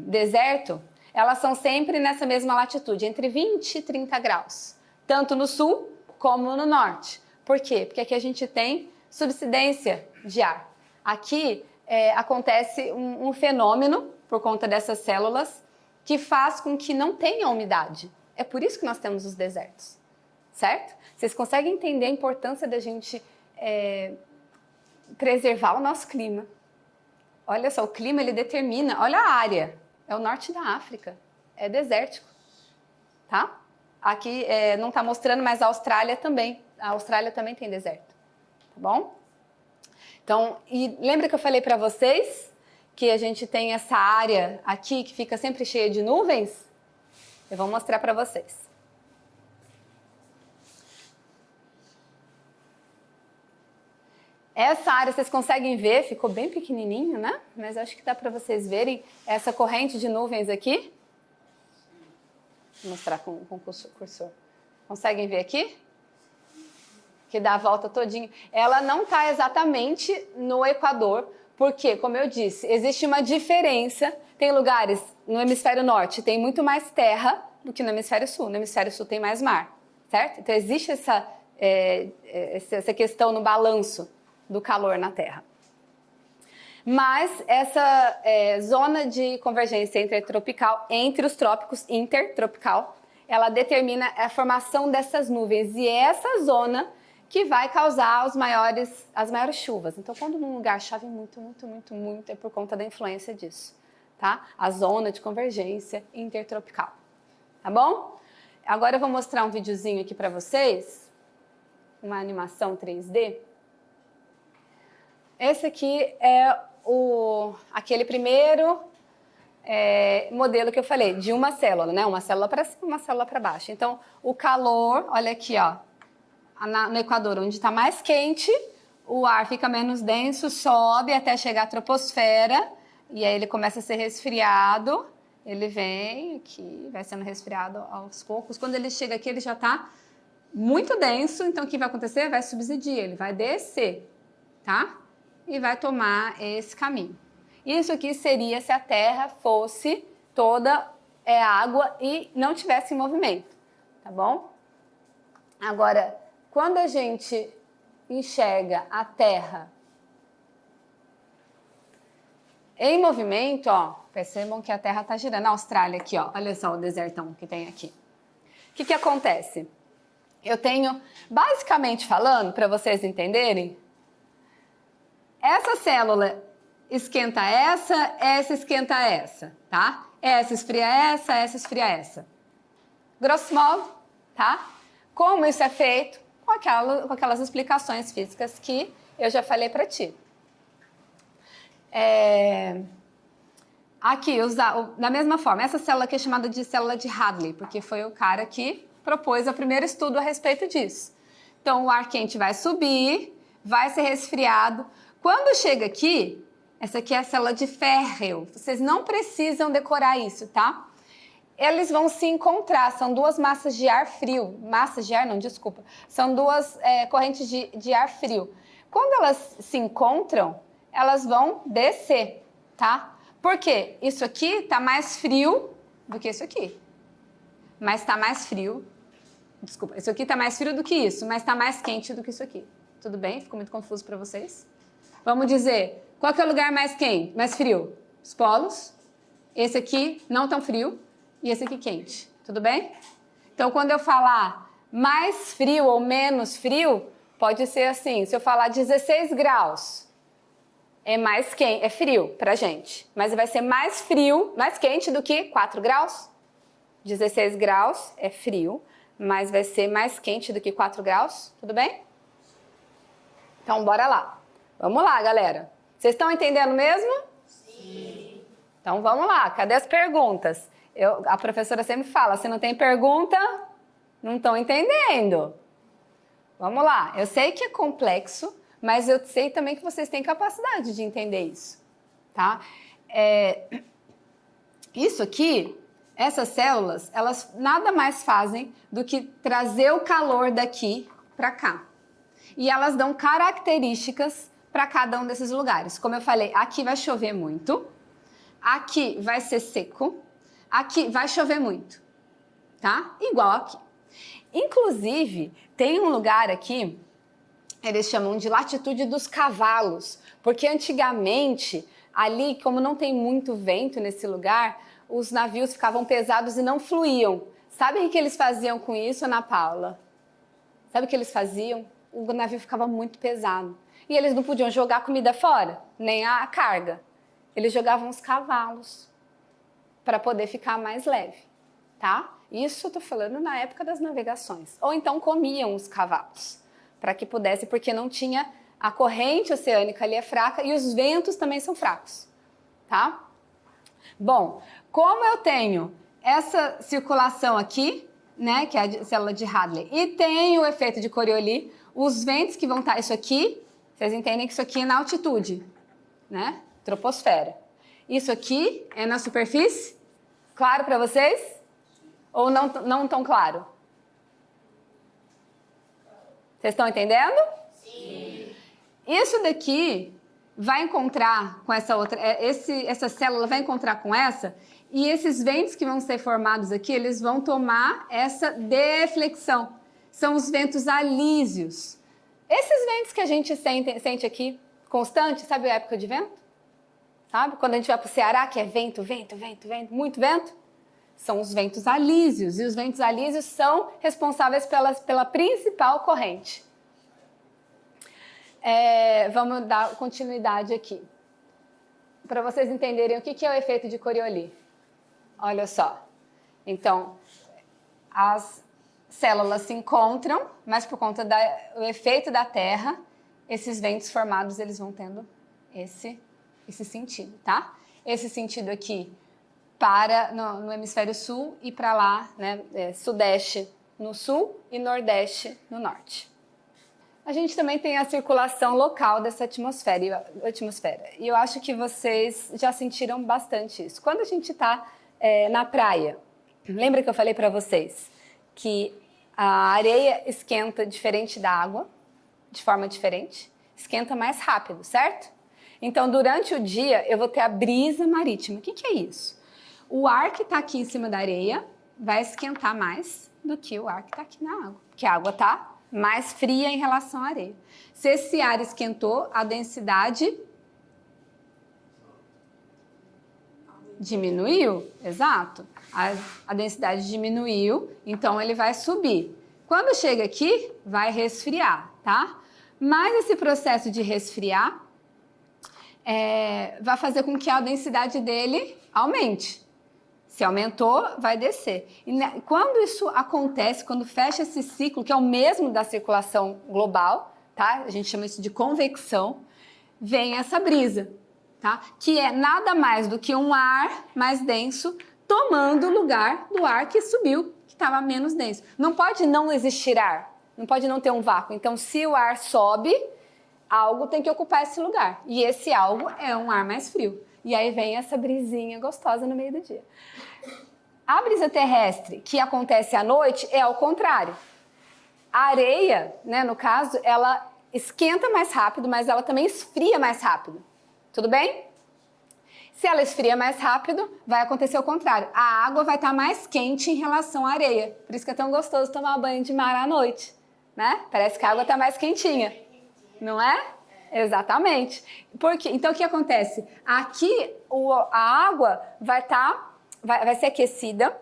deserto, elas são sempre nessa mesma latitude, entre 20 e 30 graus, tanto no sul como no norte. Por quê? Porque aqui a gente tem subsidência de ar. Aqui acontece um fenômeno, por conta dessas células, que faz com que não tenha umidade. É por isso que nós temos os desertos, certo? Vocês conseguem entender a importância da gente preservar o nosso clima. Olha só, o clima ele determina, olha a área, é o norte da África, é desértico, tá? Aqui não está mostrando, mas a Austrália também tem deserto, tá bom? Então, e lembra que eu falei para vocês que a gente tem essa área aqui que fica sempre cheia de nuvens? Eu vou mostrar para vocês. Essa área, vocês conseguem ver, ficou bem pequenininho, né? Mas acho que dá para vocês verem essa corrente de nuvens aqui. Vou mostrar com o cursor. Conseguem ver aqui? Que dá a volta todinho. Ela não está exatamente no Equador, porque, como eu disse, existe uma diferença. Tem lugares no hemisfério norte, tem muito mais terra do que no hemisfério sul. No hemisfério sul tem mais mar, certo? Então existe essa questão no balanço do calor na Terra. Mas essa zona de convergência intertropical, entre os trópicos, intertropical, ela determina a formação dessas nuvens. E é essa zona que vai causar as maiores chuvas. Então, quando num lugar chove muito, é por conta da influência disso, tá? A zona de convergência intertropical, tá bom? Agora eu vou mostrar um videozinho aqui para vocês, uma animação 3D. Esse aqui é aquele primeiro modelo que eu falei, de uma célula, né? Uma célula para cima, uma célula para baixo. Então, o calor, olha aqui, ó, no Equador, onde está mais quente, o ar fica menos denso, sobe até chegar à troposfera, e aí ele começa a ser resfriado, ele vem aqui, vai sendo resfriado aos poucos. Quando ele chega aqui, ele já está muito denso, então o que vai acontecer? Vai subsidir, ele vai descer, tá? E vai tomar esse caminho. Isso aqui seria se a Terra fosse toda água e não tivesse movimento, tá bom? Agora, quando a gente enxerga a Terra em movimento, ó, percebam que a Terra está girando. A Austrália aqui, ó, olha só o desertão que tem aqui. O que acontece? Eu tenho, basicamente falando, para vocês entenderem, essa célula esquenta essa esquenta essa, tá? Essa esfria essa esfria essa. Grosso modo, tá? Como isso é feito? Com aquelas explicações físicas que eu já falei para ti. Aqui, da mesma forma, essa célula aqui é chamada de célula de Hadley, porque foi o cara que propôs o primeiro estudo a respeito disso. Então, o ar quente vai subir, vai ser resfriado. Quando chega aqui, essa aqui é a célula de Ferrel. Vocês não precisam decorar isso, tá? Eles vão se encontrar, são duas massas de ar frio. Massas de ar, não, desculpa. São duas correntes de ar frio. Quando elas se encontram, elas vão descer, tá? Por quê? Isso aqui está mais frio do que isso aqui. Mas está mais frio. Desculpa, isso aqui está mais frio do que isso, mas está mais quente do que isso aqui. Tudo bem? Ficou muito confuso para vocês? Vamos dizer, qual que é o lugar mais quente, mais frio? Os polos. Esse aqui não tão frio e esse aqui quente. Tudo bem? Então, quando eu falar mais frio ou menos frio, pode ser assim. Se eu falar 16 graus, é mais quente, é frio pra gente, mas vai ser mais frio, mais quente do que 4 graus. 16 graus é frio, mas vai ser mais quente do que 4 graus, tudo bem? Então, bora lá. Vamos lá, galera. Vocês estão entendendo mesmo? Sim. Então, vamos lá. Cadê as perguntas? A professora sempre fala, se não tem pergunta, não estão entendendo. Vamos lá. Eu sei que é complexo, mas eu sei também que vocês têm capacidade de entender isso, tá? Isso aqui, essas células, elas nada mais fazem do que trazer o calor daqui para cá. E elas dão características para cada um desses lugares. Como eu falei, aqui vai chover muito, aqui vai ser seco, aqui vai chover muito, tá? Igual aqui. Inclusive, tem um lugar aqui, eles chamam de latitude dos cavalos, porque antigamente, ali, como não tem muito vento nesse lugar, os navios ficavam pesados e não fluíam. Sabe o que eles faziam com isso, Ana Paula? Sabe o que eles faziam? O navio ficava muito pesado. E eles não podiam jogar comida fora, nem a carga. Eles jogavam os cavalos para poder ficar mais leve, tá? Isso eu tô falando na época das navegações. Ou então comiam os cavalos, para que pudesse, porque não tinha a corrente oceânica ali é fraca e os ventos também são fracos, tá? Bom, como eu tenho essa circulação aqui, né, que é a célula de Hadley, e tem o efeito de Coriolis, os ventos que vão estar, isso aqui, vocês entendem que isso aqui é na altitude, né, troposfera. Isso aqui é na superfície? Claro para vocês? Ou não tão claro? Vocês estão entendendo? Sim. Isso daqui vai encontrar com essa outra, essa célula vai encontrar com essa, e esses ventos que vão ser formados aqui, eles vão tomar essa deflexão. São os ventos alísios. Esses ventos que a gente sente aqui, constante, sabe a época de vento? Sabe? Quando a gente vai para o Ceará, que é vento, vento, vento, vento, muito vento, são os ventos alísios. E os ventos alísios são responsáveis pela principal corrente. Vamos dar continuidade aqui. Para vocês entenderem o que é o efeito de Coriolis. Olha só. Então, as células se encontram, mas por conta do efeito da Terra, esses ventos formados, eles vão tendo esse sentido, tá? Esse sentido aqui para no hemisfério sul e para lá, né, sudeste no sul e nordeste no norte. A gente também tem a circulação local dessa atmosfera. E eu acho que vocês já sentiram bastante isso. Quando a gente está na praia, lembra que eu falei para vocês que a areia esquenta diferente da água, de forma diferente, esquenta mais rápido, certo? Então, durante o dia, eu vou ter a brisa marítima. O que é isso? O ar que está aqui em cima da areia vai esquentar mais do que o ar que está aqui na água, porque a água está mais fria em relação à areia. Se esse ar esquentou, a densidade diminuiu, exato. A densidade diminuiu, então ele vai subir. Quando chega aqui, vai resfriar, tá? Mas esse processo de resfriar vai fazer com que a densidade dele aumente. Se aumentou, vai descer. E quando isso acontece, quando fecha esse ciclo, que é o mesmo da circulação global, tá? A gente chama isso de convecção, vem essa brisa, tá? Que é nada mais do que um ar mais denso tomando o lugar do ar que subiu, que estava menos denso. Não pode não existir ar, não pode não ter um vácuo. Então, se o ar sobe, algo tem que ocupar esse lugar. E esse algo é um ar mais frio. E aí vem essa brisinha gostosa no meio do dia. A brisa terrestre que acontece à noite é ao contrário. A areia, né, no caso, ela esquenta mais rápido, mas ela também esfria mais rápido. Tudo bem? Se ela esfria mais rápido, vai acontecer o contrário. A água vai estar mais quente em relação à areia. Por isso que é tão gostoso tomar banho de mar à noite, né? Parece que a água está mais quentinha, não é? Exatamente. Então, o que acontece? Aqui, a água vai ser aquecida.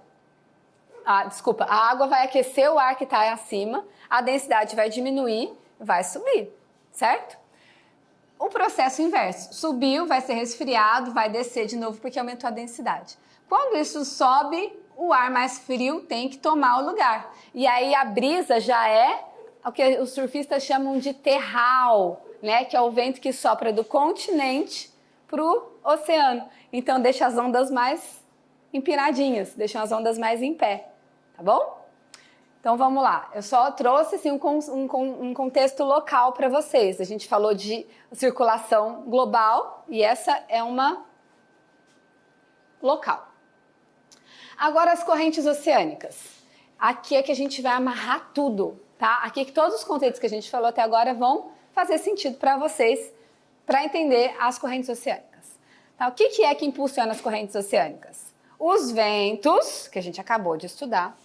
A água vai aquecer o ar que está acima, a densidade vai diminuir, vai subir, certo? o processo inverso. Subiu, vai ser resfriado, vai descer de novo porque aumentou a densidade. Quando isso sobe, o ar mais frio tem que tomar o lugar. E aí a brisa já é o que os surfistas chamam de terral, né? Que é o vento que sopra do continente para o oceano. Então deixa as ondas mais empinadinhas, deixa as ondas mais em pé, tá bom? Então vamos lá, eu só trouxe assim, um contexto local para vocês. A gente falou de circulação global e essa é uma local. Agora as correntes oceânicas. Aqui é que a gente vai amarrar tudo, tá? Aqui que todos os conceitos que a gente falou até agora vão fazer sentido para vocês, para entender as correntes oceânicas. Tá? O que é que impulsiona as correntes oceânicas? Os ventos, que a gente acabou de estudar,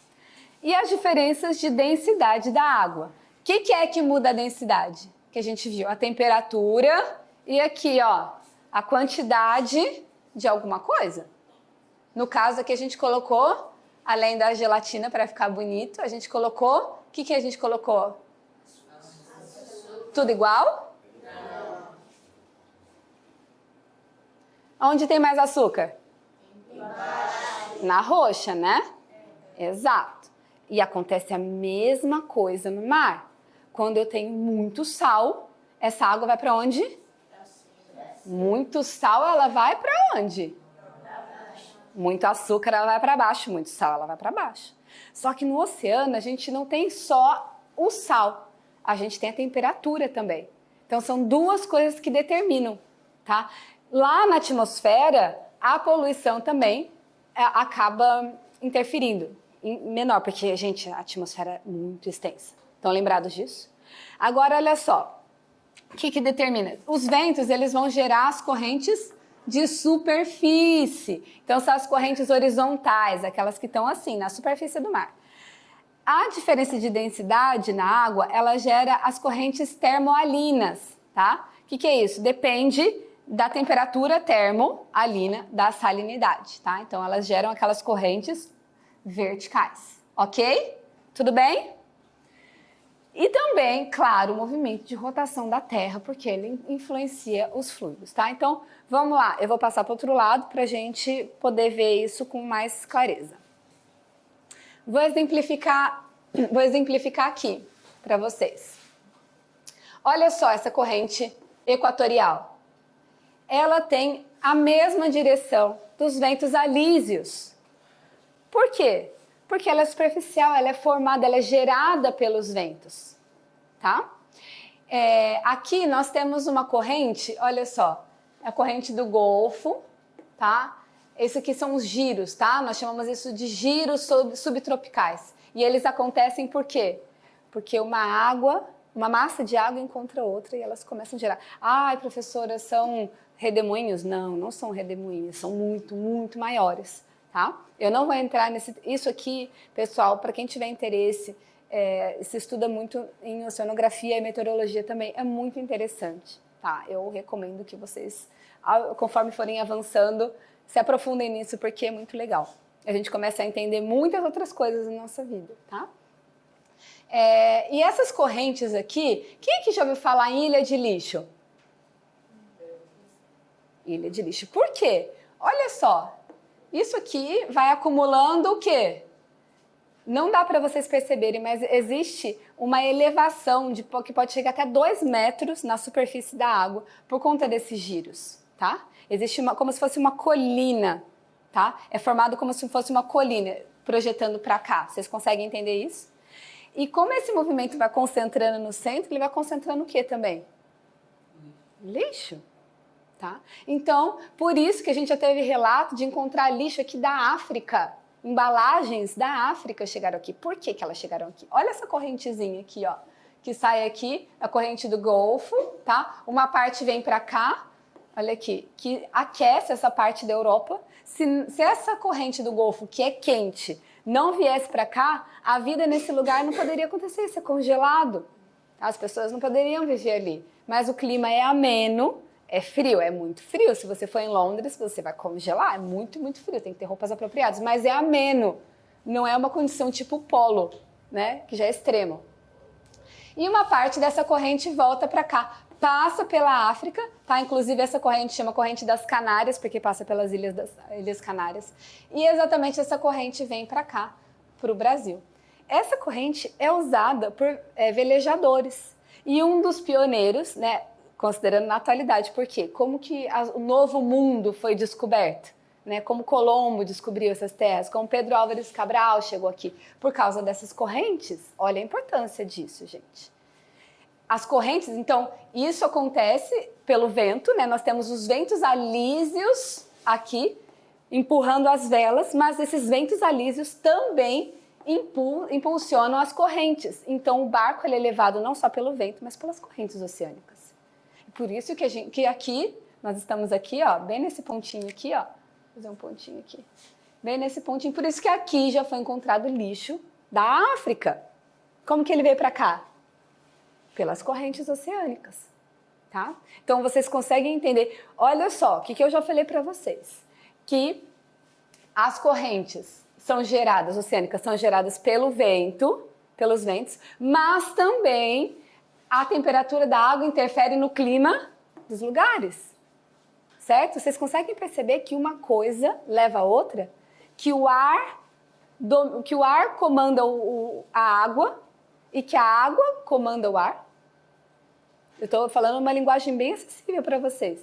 e as diferenças de densidade da água. O que é que muda a densidade? Que a gente viu, a temperatura e aqui, ó, a quantidade de alguma coisa. No caso aqui a gente colocou, além da gelatina para ficar bonito, a gente colocou, o que a gente colocou? Tudo igual? Não. Onde tem mais açúcar? Embaixo. Na roxa, né? Exato. E acontece a mesma coisa no mar. Quando eu tenho muito sal, essa água vai para onde? Muito sal, ela vai para onde? Muito açúcar, ela vai para baixo. Muito sal, ela vai para baixo. Só que no oceano, a gente não tem só o sal. A gente tem a temperatura também. Então, são duas coisas que determinam, tá? Lá na atmosfera, a poluição também acaba interferindo. Menor, porque, gente, a atmosfera é muito extensa. Estão lembrados disso? Agora, olha só. O que determina? Os ventos, eles vão gerar as correntes de superfície. Então, são as correntes horizontais, aquelas que estão assim, na superfície do mar. A diferença de densidade na água, ela gera as correntes termoalinas, tá? O que é isso? Depende da temperatura termoalina da salinidade, tá? Então, elas geram aquelas correntes verticais, ok? Tudo bem? E também, claro, o movimento de rotação da Terra, porque ele influencia os fluidos, tá? Então, vamos lá, eu vou passar para o outro lado para a gente poder ver isso com mais clareza. Vou exemplificar aqui para vocês. Olha só essa corrente equatorial. Ela tem a mesma direção dos ventos alísios. Por quê? Porque ela é superficial, ela é formada, ela é gerada pelos ventos, tá? Aqui nós temos uma corrente, olha só, a corrente do Golfo, tá? Esse aqui são os giros, tá? Nós chamamos isso de giros subtropicais. E eles acontecem por quê? Porque uma massa de água encontra outra e elas começam a gerar. Ai, professora, são redemoinhos? Não, não são redemoinhos, são muito, muito maiores. Tá? Eu não vou entrar nesse... Isso aqui, pessoal, para quem tiver interesse, se estuda muito em oceanografia e meteorologia também, é muito interessante. Tá? Eu recomendo que vocês, conforme forem avançando, se aprofundem nisso, porque é muito legal. A gente começa a entender muitas outras coisas na nossa vida. Tá? E essas correntes aqui, quem é que já ouviu falar em ilha de lixo? Ilha de lixo. Por quê? Olha só. Isso aqui vai acumulando o quê? Não dá para vocês perceberem, mas existe uma elevação que pode chegar até 2 metros na superfície da água por conta desses giros, tá? Existe como se fosse uma colina, tá? É formado como se fosse uma colina projetando para cá. Vocês conseguem entender isso? E como esse movimento vai concentrando no centro, ele vai concentrando o quê também? Lixo. Tá? Então, por isso que a gente já teve relato de encontrar lixo aqui da África. Embalagens da África chegaram aqui. Por que elas chegaram aqui? Olha essa correntezinha aqui, ó, que sai aqui, a corrente do Golfo, tá? Uma parte vem para cá, olha aqui, que aquece essa parte da Europa. Se essa corrente do Golfo, que é quente, não viesse para cá, a vida nesse lugar não poderia acontecer, isso é congelado. As pessoas não poderiam viver ali. Mas o clima é ameno. É frio, é muito frio. Se você for em Londres, você vai congelar. É muito, muito frio. Tem que ter roupas apropriadas. Mas é ameno. Não é uma condição tipo polo, né? Que já é extremo. E uma parte dessa corrente volta para cá. passa pela África, tá? Inclusive essa corrente chama corrente das Canárias, porque passa pelas Ilhas Canárias. E exatamente essa corrente vem para cá, para o Brasil. Essa corrente é usada por velejadores. E um dos pioneiros, né, considerando na atualidade, por quê? Como que o novo mundo foi descoberto? Né, como Colombo descobriu essas terras, como Pedro Álvares Cabral chegou aqui, por causa dessas correntes. Olha a importância disso, gente. As correntes, então, isso acontece pelo vento, né? Nós temos os ventos alísios aqui, empurrando as velas, mas esses ventos alísios também impulsionam as correntes. Então, o barco ele é levado não só pelo vento, mas pelas correntes oceânicas. Por isso que aqui, nós estamos aqui, ó, bem nesse pontinho aqui, ó. Vou fazer um pontinho aqui. Bem nesse pontinho. Por isso que aqui já foi encontrado lixo da África. Como que ele veio para cá? Pelas correntes oceânicas, tá? Então, vocês conseguem entender. Olha só, o que eu já falei para vocês. Que as correntes oceânicas são geradas pelo vento, pelos ventos, mas também a temperatura da água interfere no clima dos lugares. Certo? Vocês conseguem perceber que uma coisa leva a outra? Que o ar comanda a água e que a água comanda o ar? Eu estou falando uma linguagem bem acessível para vocês,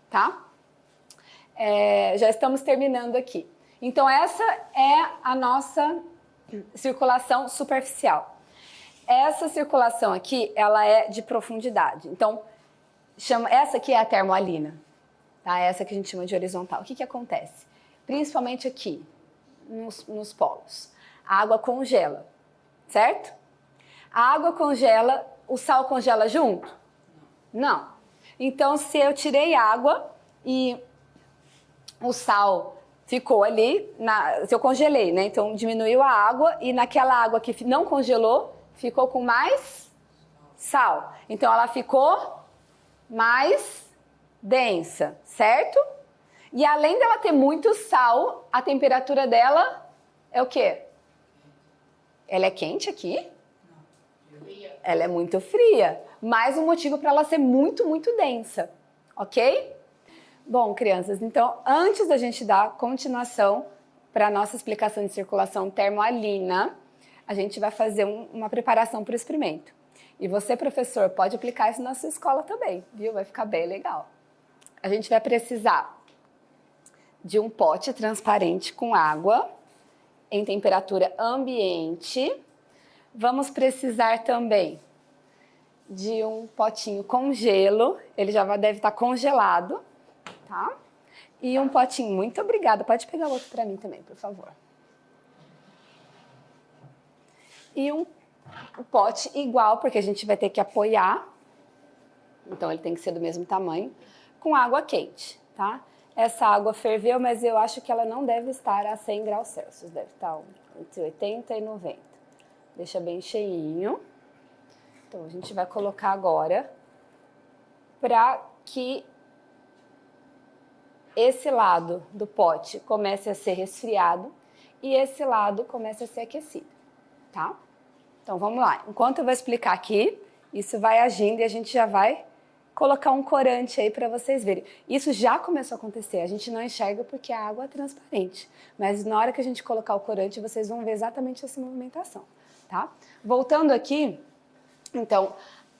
tá? Já estamos terminando aqui. Então, essa é a nossa circulação superficial. Essa circulação aqui, ela é de profundidade. Então, essa aqui é a termoalina. Tá? Essa que a gente chama de horizontal. O que acontece? Principalmente aqui, nos polos. A água congela, certo? A água congela, o sal congela junto? Não. Então, se eu tirei água e o sal ficou ali, se eu congelei, né? Então, diminuiu a água e naquela água que não congelou, ficou com mais sal. Então, ela ficou mais densa, certo? E além dela ter muito sal, a temperatura dela é o quê? Ela é quente aqui? Ela é muito fria. Mais um motivo para ela ser muito, muito densa, ok? Bom, crianças, então antes da gente dar continuação para a nossa explicação de circulação termoalina, a gente vai fazer uma preparação para o experimento. E você, professor, pode aplicar isso na sua escola também, viu? Vai ficar bem legal. A gente vai precisar de um pote transparente com água em temperatura ambiente. Vamos precisar também de um potinho com gelo, ele já deve estar congelado, tá? E um potinho, muito obrigada, pode pegar outro para mim também, por favor. E um pote igual, porque a gente vai ter que apoiar, então ele tem que ser do mesmo tamanho, com água quente, tá? Essa água ferveu, mas eu acho que ela não deve estar a 100 graus Celsius, deve estar entre 80 e 90. Deixa bem cheinho. Então, a gente vai colocar agora para que esse lado do pote comece a ser resfriado e esse lado comece a ser aquecido, tá? Então, vamos lá. Enquanto eu vou explicar aqui, isso vai agindo e a gente já vai colocar um corante aí para vocês verem. Isso já começou a acontecer, a gente não enxerga porque a água é transparente, mas na hora que a gente colocar o corante, vocês vão ver exatamente essa movimentação, tá? Voltando aqui, então,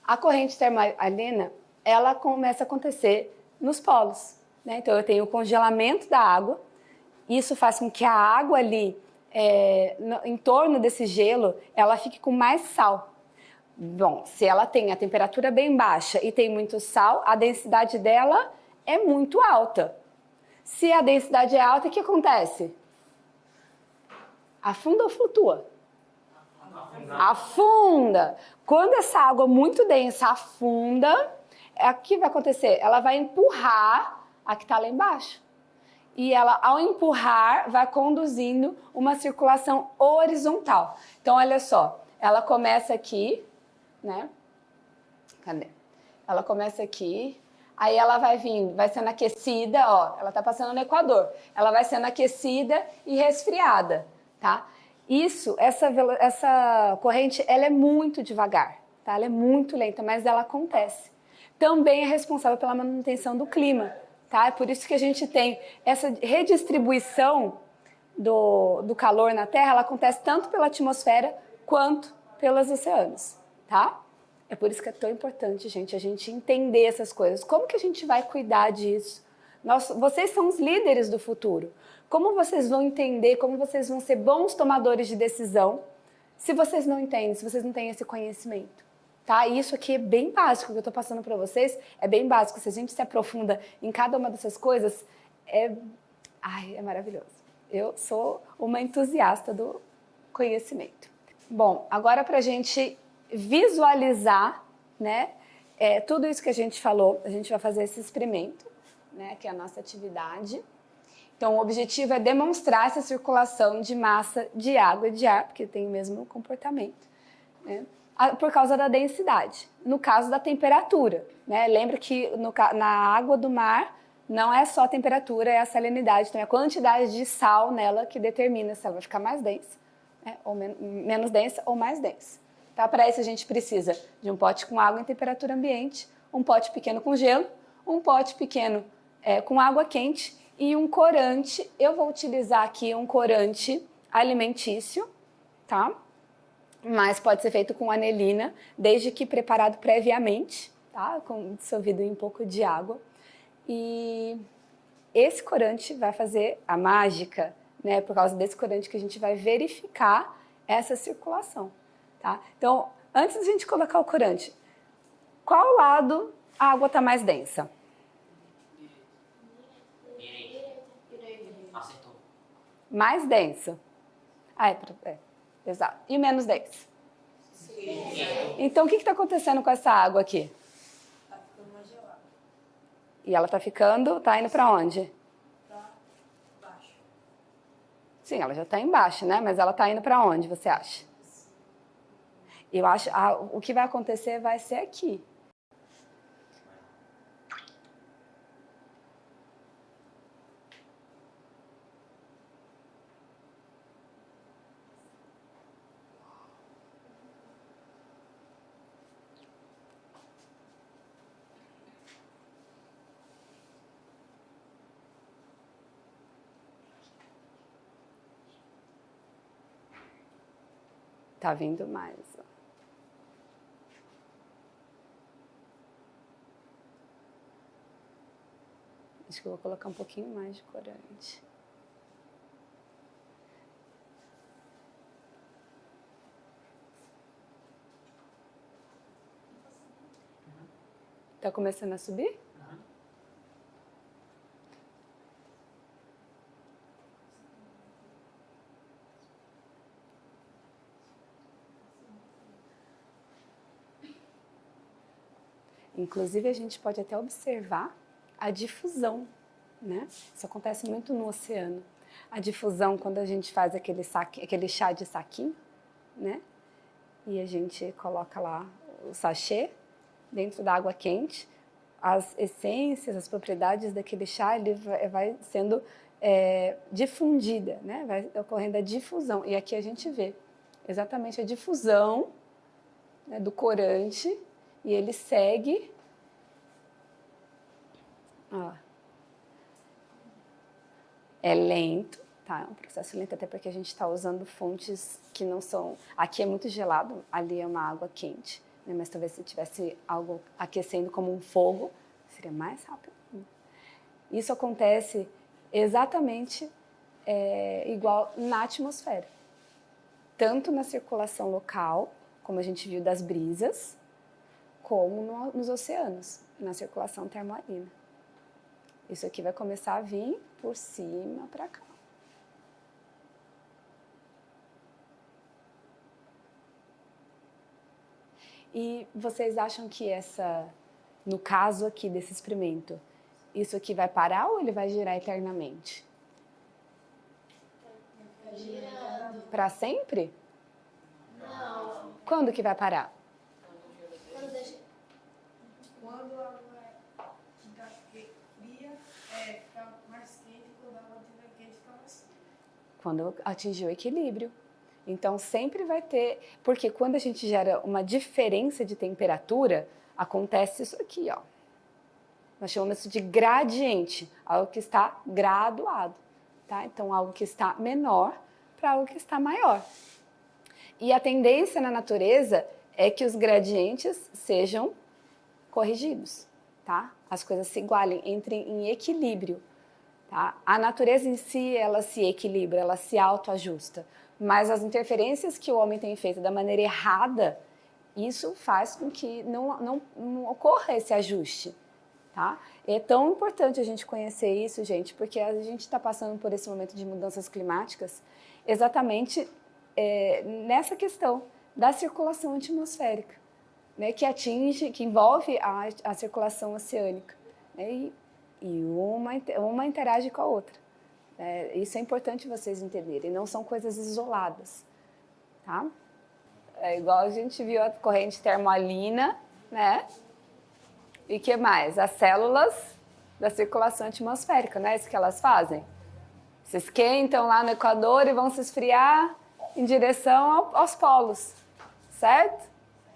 a corrente termoalina, ela começa a acontecer nos polos, né? Então, eu tenho o congelamento da água, isso faz com que a água ali, em torno desse gelo, ela fique com mais sal. Bom, se ela tem a temperatura bem baixa e tem muito sal, a densidade dela é muito alta. Se a densidade é alta, o que acontece? Afunda ou flutua? Afunda. Quando essa água muito densa afunda, o que vai acontecer? Ela vai empurrar a que está lá embaixo. E ela, ao empurrar, vai conduzindo uma circulação horizontal. Então, olha só, ela começa aqui, né? Cadê? Ela começa aqui, aí ela vai vindo, vai sendo aquecida, ó, ela tá passando no Equador. Ela vai sendo aquecida e resfriada, tá? Essa corrente, ela é muito devagar, tá? Ela é muito lenta, mas ela acontece. também é responsável pela manutenção do clima, tá? É por isso que a gente tem essa redistribuição do calor na Terra, ela acontece tanto pela atmosfera quanto pelos oceanos, tá? É por isso que é tão importante, gente, a gente entender essas coisas. Como que a gente vai cuidar disso? Vocês são os líderes do futuro. Como vocês vão entender, como vocês vão ser bons tomadores de decisão se vocês não entendem, se vocês não têm esse conhecimento? Tá? Isso aqui é bem básico, o que eu estou passando para vocês é bem básico. Se a gente se aprofunda em cada uma dessas coisas, é maravilhoso. Eu sou uma entusiasta do conhecimento. Bom, agora para a gente visualizar, né, tudo isso que a gente falou, a gente vai fazer esse experimento, né, que é a nossa atividade. Então, o objetivo é demonstrar essa circulação de massa de água e de ar, porque tem o mesmo comportamento, né, por causa da densidade. No caso da temperatura, né, lembra que na água do mar não é só a temperatura, é a salinidade, então é a quantidade de sal nela que determina se ela vai ficar mais densa, né, ou menos densa ou mais densa. Tá? Para isso a gente precisa de um pote com água em temperatura ambiente, um pote pequeno com gelo, um pote pequeno com água quente e um corante. Eu vou utilizar aqui um corante alimentício, tá? Mas pode ser feito com anilina, desde que preparado previamente, tá? Dissolvido em um pouco de água. E esse corante vai fazer a mágica, né? Por causa desse corante que a gente vai verificar essa circulação, tá? Então, antes da gente colocar o corante, qual lado a água está mais densa? Acertou. Mais densa. Exato. E menos densa? Então, o que está acontecendo com essa água aqui? Tá ficando mais gelado. E ela está indo para onde? Pra baixo. Sim, ela já está embaixo, né? Mas ela está indo para onde, você acha? Eu acho, o que vai acontecer vai ser aqui. Tá vindo mais. Acho que eu vou colocar um pouquinho mais de corante. Tá começando a subir? Inclusive, a gente pode até observar a difusão, né? Isso acontece muito no oceano. A difusão, quando a gente faz aquele chá de saquinho, né? E a gente coloca lá o sachê dentro da água quente, as essências, as propriedades daquele chá, ele vai sendo difundida, né? Vai ocorrendo a difusão. E aqui a gente vê exatamente a difusão, né, do corante. E ele segue, ó, é lento, tá? É um processo lento, até porque a gente está usando fontes que não são... Aqui é muito gelado, ali é uma água quente, né? Mas talvez se tivesse algo aquecendo como um fogo, seria mais rápido. Isso acontece exatamente igual na atmosfera. Tanto na circulação local, como a gente viu das brisas, como nos oceanos, na circulação termomarina. Isso aqui vai começar a vir por cima para cá. E vocês acham que no caso aqui desse experimento, isso aqui vai parar ou ele vai girar eternamente? Vai girando. Para sempre? Não. Quando que vai parar? Quando a água fica fria, fica mais quente. Quando a água estiver quente, fica mais fria. Quando atingir o equilíbrio. Então, sempre vai ter... Porque quando a gente gera uma diferença de temperatura, acontece isso aqui, ó. Nós chamamos isso de gradiente, algo que está graduado, tá? Então, algo que está menor para algo que está maior. E a tendência na natureza é que os gradientes sejam corrigidos, tá? As coisas se igualem, entrem em equilíbrio, tá? A natureza em si, ela se equilibra, ela se autoajusta, mas as interferências que o homem tem feito da maneira errada, isso faz com que não ocorra esse ajuste, tá? É tão importante a gente conhecer isso, gente, porque a gente está passando por esse momento de mudanças climáticas exatamente nessa questão da circulação atmosférica, né, que envolve a circulação oceânica, né, e uma interage com a outra. Isso é importante vocês entenderem, não são coisas isoladas, tá? É igual a gente viu a corrente termoalina, né? E que mais? As células da circulação atmosférica, não é isso que elas fazem? Se esquentam lá no Equador e vão se esfriar em direção aos polos, certo?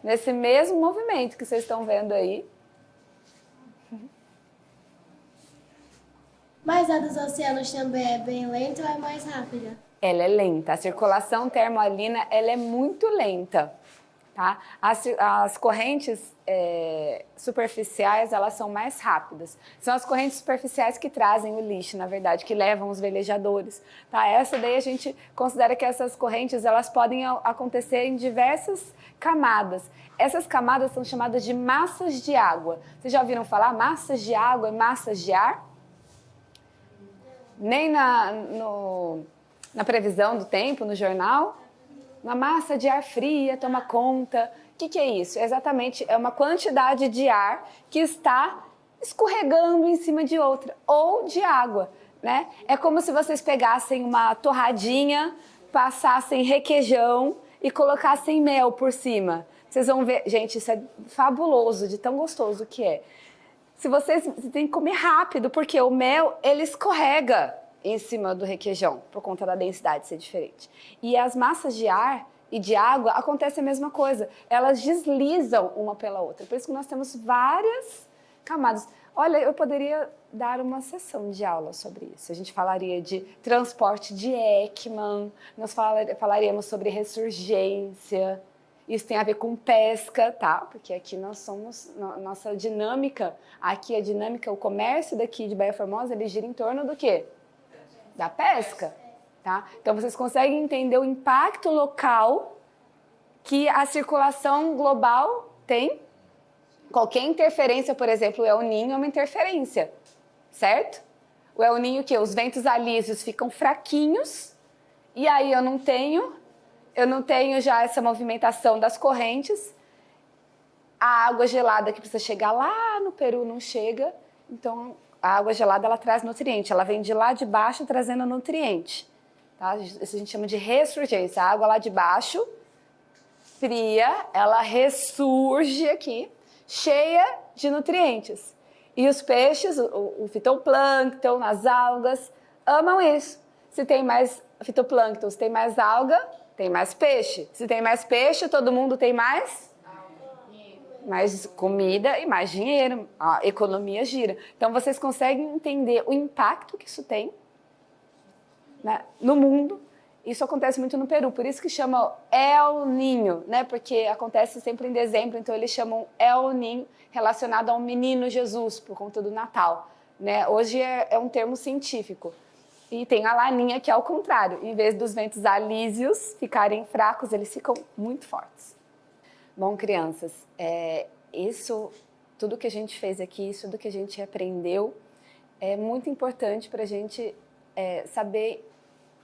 Nesse mesmo movimento que vocês estão vendo aí. Mas a dos oceanos também é bem lenta ou é mais rápida? Ela é lenta. A circulação termoalina, ela é muito lenta, tá? As correntes superficiais, elas são mais rápidas. São as correntes superficiais que trazem o lixo, na verdade, que levam os velejadores, tá? Essa daí a gente considera que essas correntes, elas podem acontecer em diversas camadas. Essas camadas são chamadas de massas de água. Vocês já ouviram falar massas de água e massas de ar? Nem na previsão do tempo, no jornal? Uma massa de ar fria toma conta. O que é isso? Exatamente, é uma quantidade de ar que está escorregando em cima de outra, ou de água, né? É como se vocês pegassem uma torradinha, passassem requeijão e colocassem mel por cima. Vocês vão ver, gente, isso é fabuloso, de tão gostoso que é. Vocês têm que comer rápido, porque o mel, ele escorrega em cima do requeijão, por conta da densidade ser diferente. E as massas de ar e de água, acontece a mesma coisa. Elas deslizam uma pela outra. Por isso que nós temos várias camadas. Olha, eu poderia dar uma sessão de aula sobre isso. A gente falaria de transporte de Ekman, nós falaríamos sobre ressurgência. Isso tem a ver com pesca, tá? Porque aqui nós somos, nossa dinâmica, aqui a dinâmica, o comércio daqui de Baía Formosa, ele gira em torno do quê? Da pesca, tá? Então vocês conseguem entender o impacto local que a circulação global tem? Qualquer interferência, por exemplo, o El Niño é uma interferência, certo? O El Niño, o quê? Os ventos alísios ficam fraquinhos e aí eu não tenho já essa movimentação das correntes, a água gelada que precisa chegar lá no Peru não chega, então a água gelada ela traz nutriente, ela vem de lá de baixo trazendo nutriente, tá? Isso a gente chama de ressurgência, a água lá de baixo, fria, ela ressurge aqui, cheia de nutrientes. E os peixes, o fitoplâncton, as algas, amam isso. Se tem mais fitoplâncton, se tem mais alga, tem mais peixe. Se tem mais peixe, todo mundo tem mais comida e mais dinheiro. A economia gira. Então, vocês conseguem entender o impacto que isso tem, né, no mundo. Isso acontece muito no Peru, por isso que chama El Niño, né? Porque acontece sempre em dezembro, então eles chamam El Niño relacionado ao menino Jesus, por conta do Natal, né? Hoje é um termo científico. E tem a laninha, que é ao contrário. Em vez dos ventos alísios ficarem fracos, eles ficam muito fortes. Bom, crianças, tudo que a gente fez aqui, isso tudo que a gente aprendeu, é muito importante para a gente saber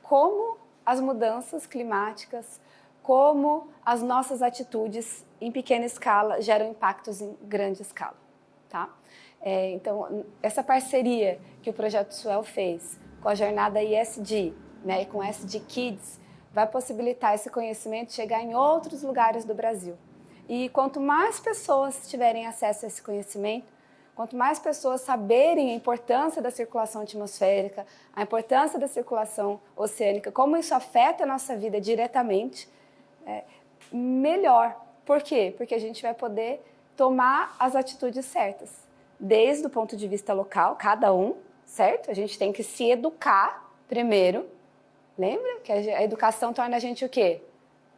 como as mudanças climáticas, como as nossas atitudes em pequena escala geram impactos em grande escala, tá? Então, essa parceria que o Projeto Suel fez com a jornada ISD, né, e com a SD Kids, vai possibilitar esse conhecimento chegar em outros lugares do Brasil. E quanto mais pessoas tiverem acesso a esse conhecimento, quanto mais pessoas saberem a importância da circulação atmosférica, a importância da circulação oceânica, como isso afeta a nossa vida diretamente, melhor. Por quê? Porque a gente vai poder tomar as atitudes certas, desde o ponto de vista local, cada um, certo? A gente tem que se educar primeiro. Lembra que a educação torna a gente o quê?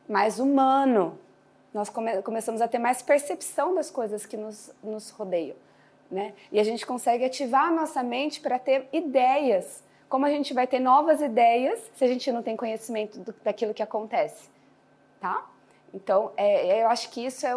Mais humano. Nós começamos a ter mais percepção das coisas que nos rodeiam, né? E a gente consegue ativar a nossa mente para ter ideias. Como a gente vai ter novas ideias se a gente não tem conhecimento daquilo que acontece, tá? Então, eu acho que isso é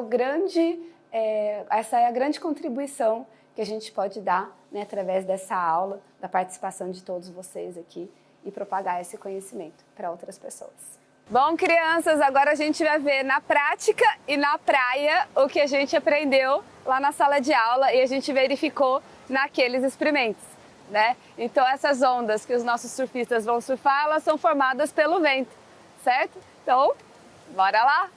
essa é a grande contribuição que a gente pode dar, né, através dessa aula, da participação de todos vocês aqui e propagar esse conhecimento para outras pessoas. Bom, crianças, agora a gente vai ver na prática e na praia o que a gente aprendeu lá na sala de aula e a gente verificou naqueles experimentos, né? Então, essas ondas que os nossos surfistas vão surfar, elas são formadas pelo vento, certo? Então, bora lá!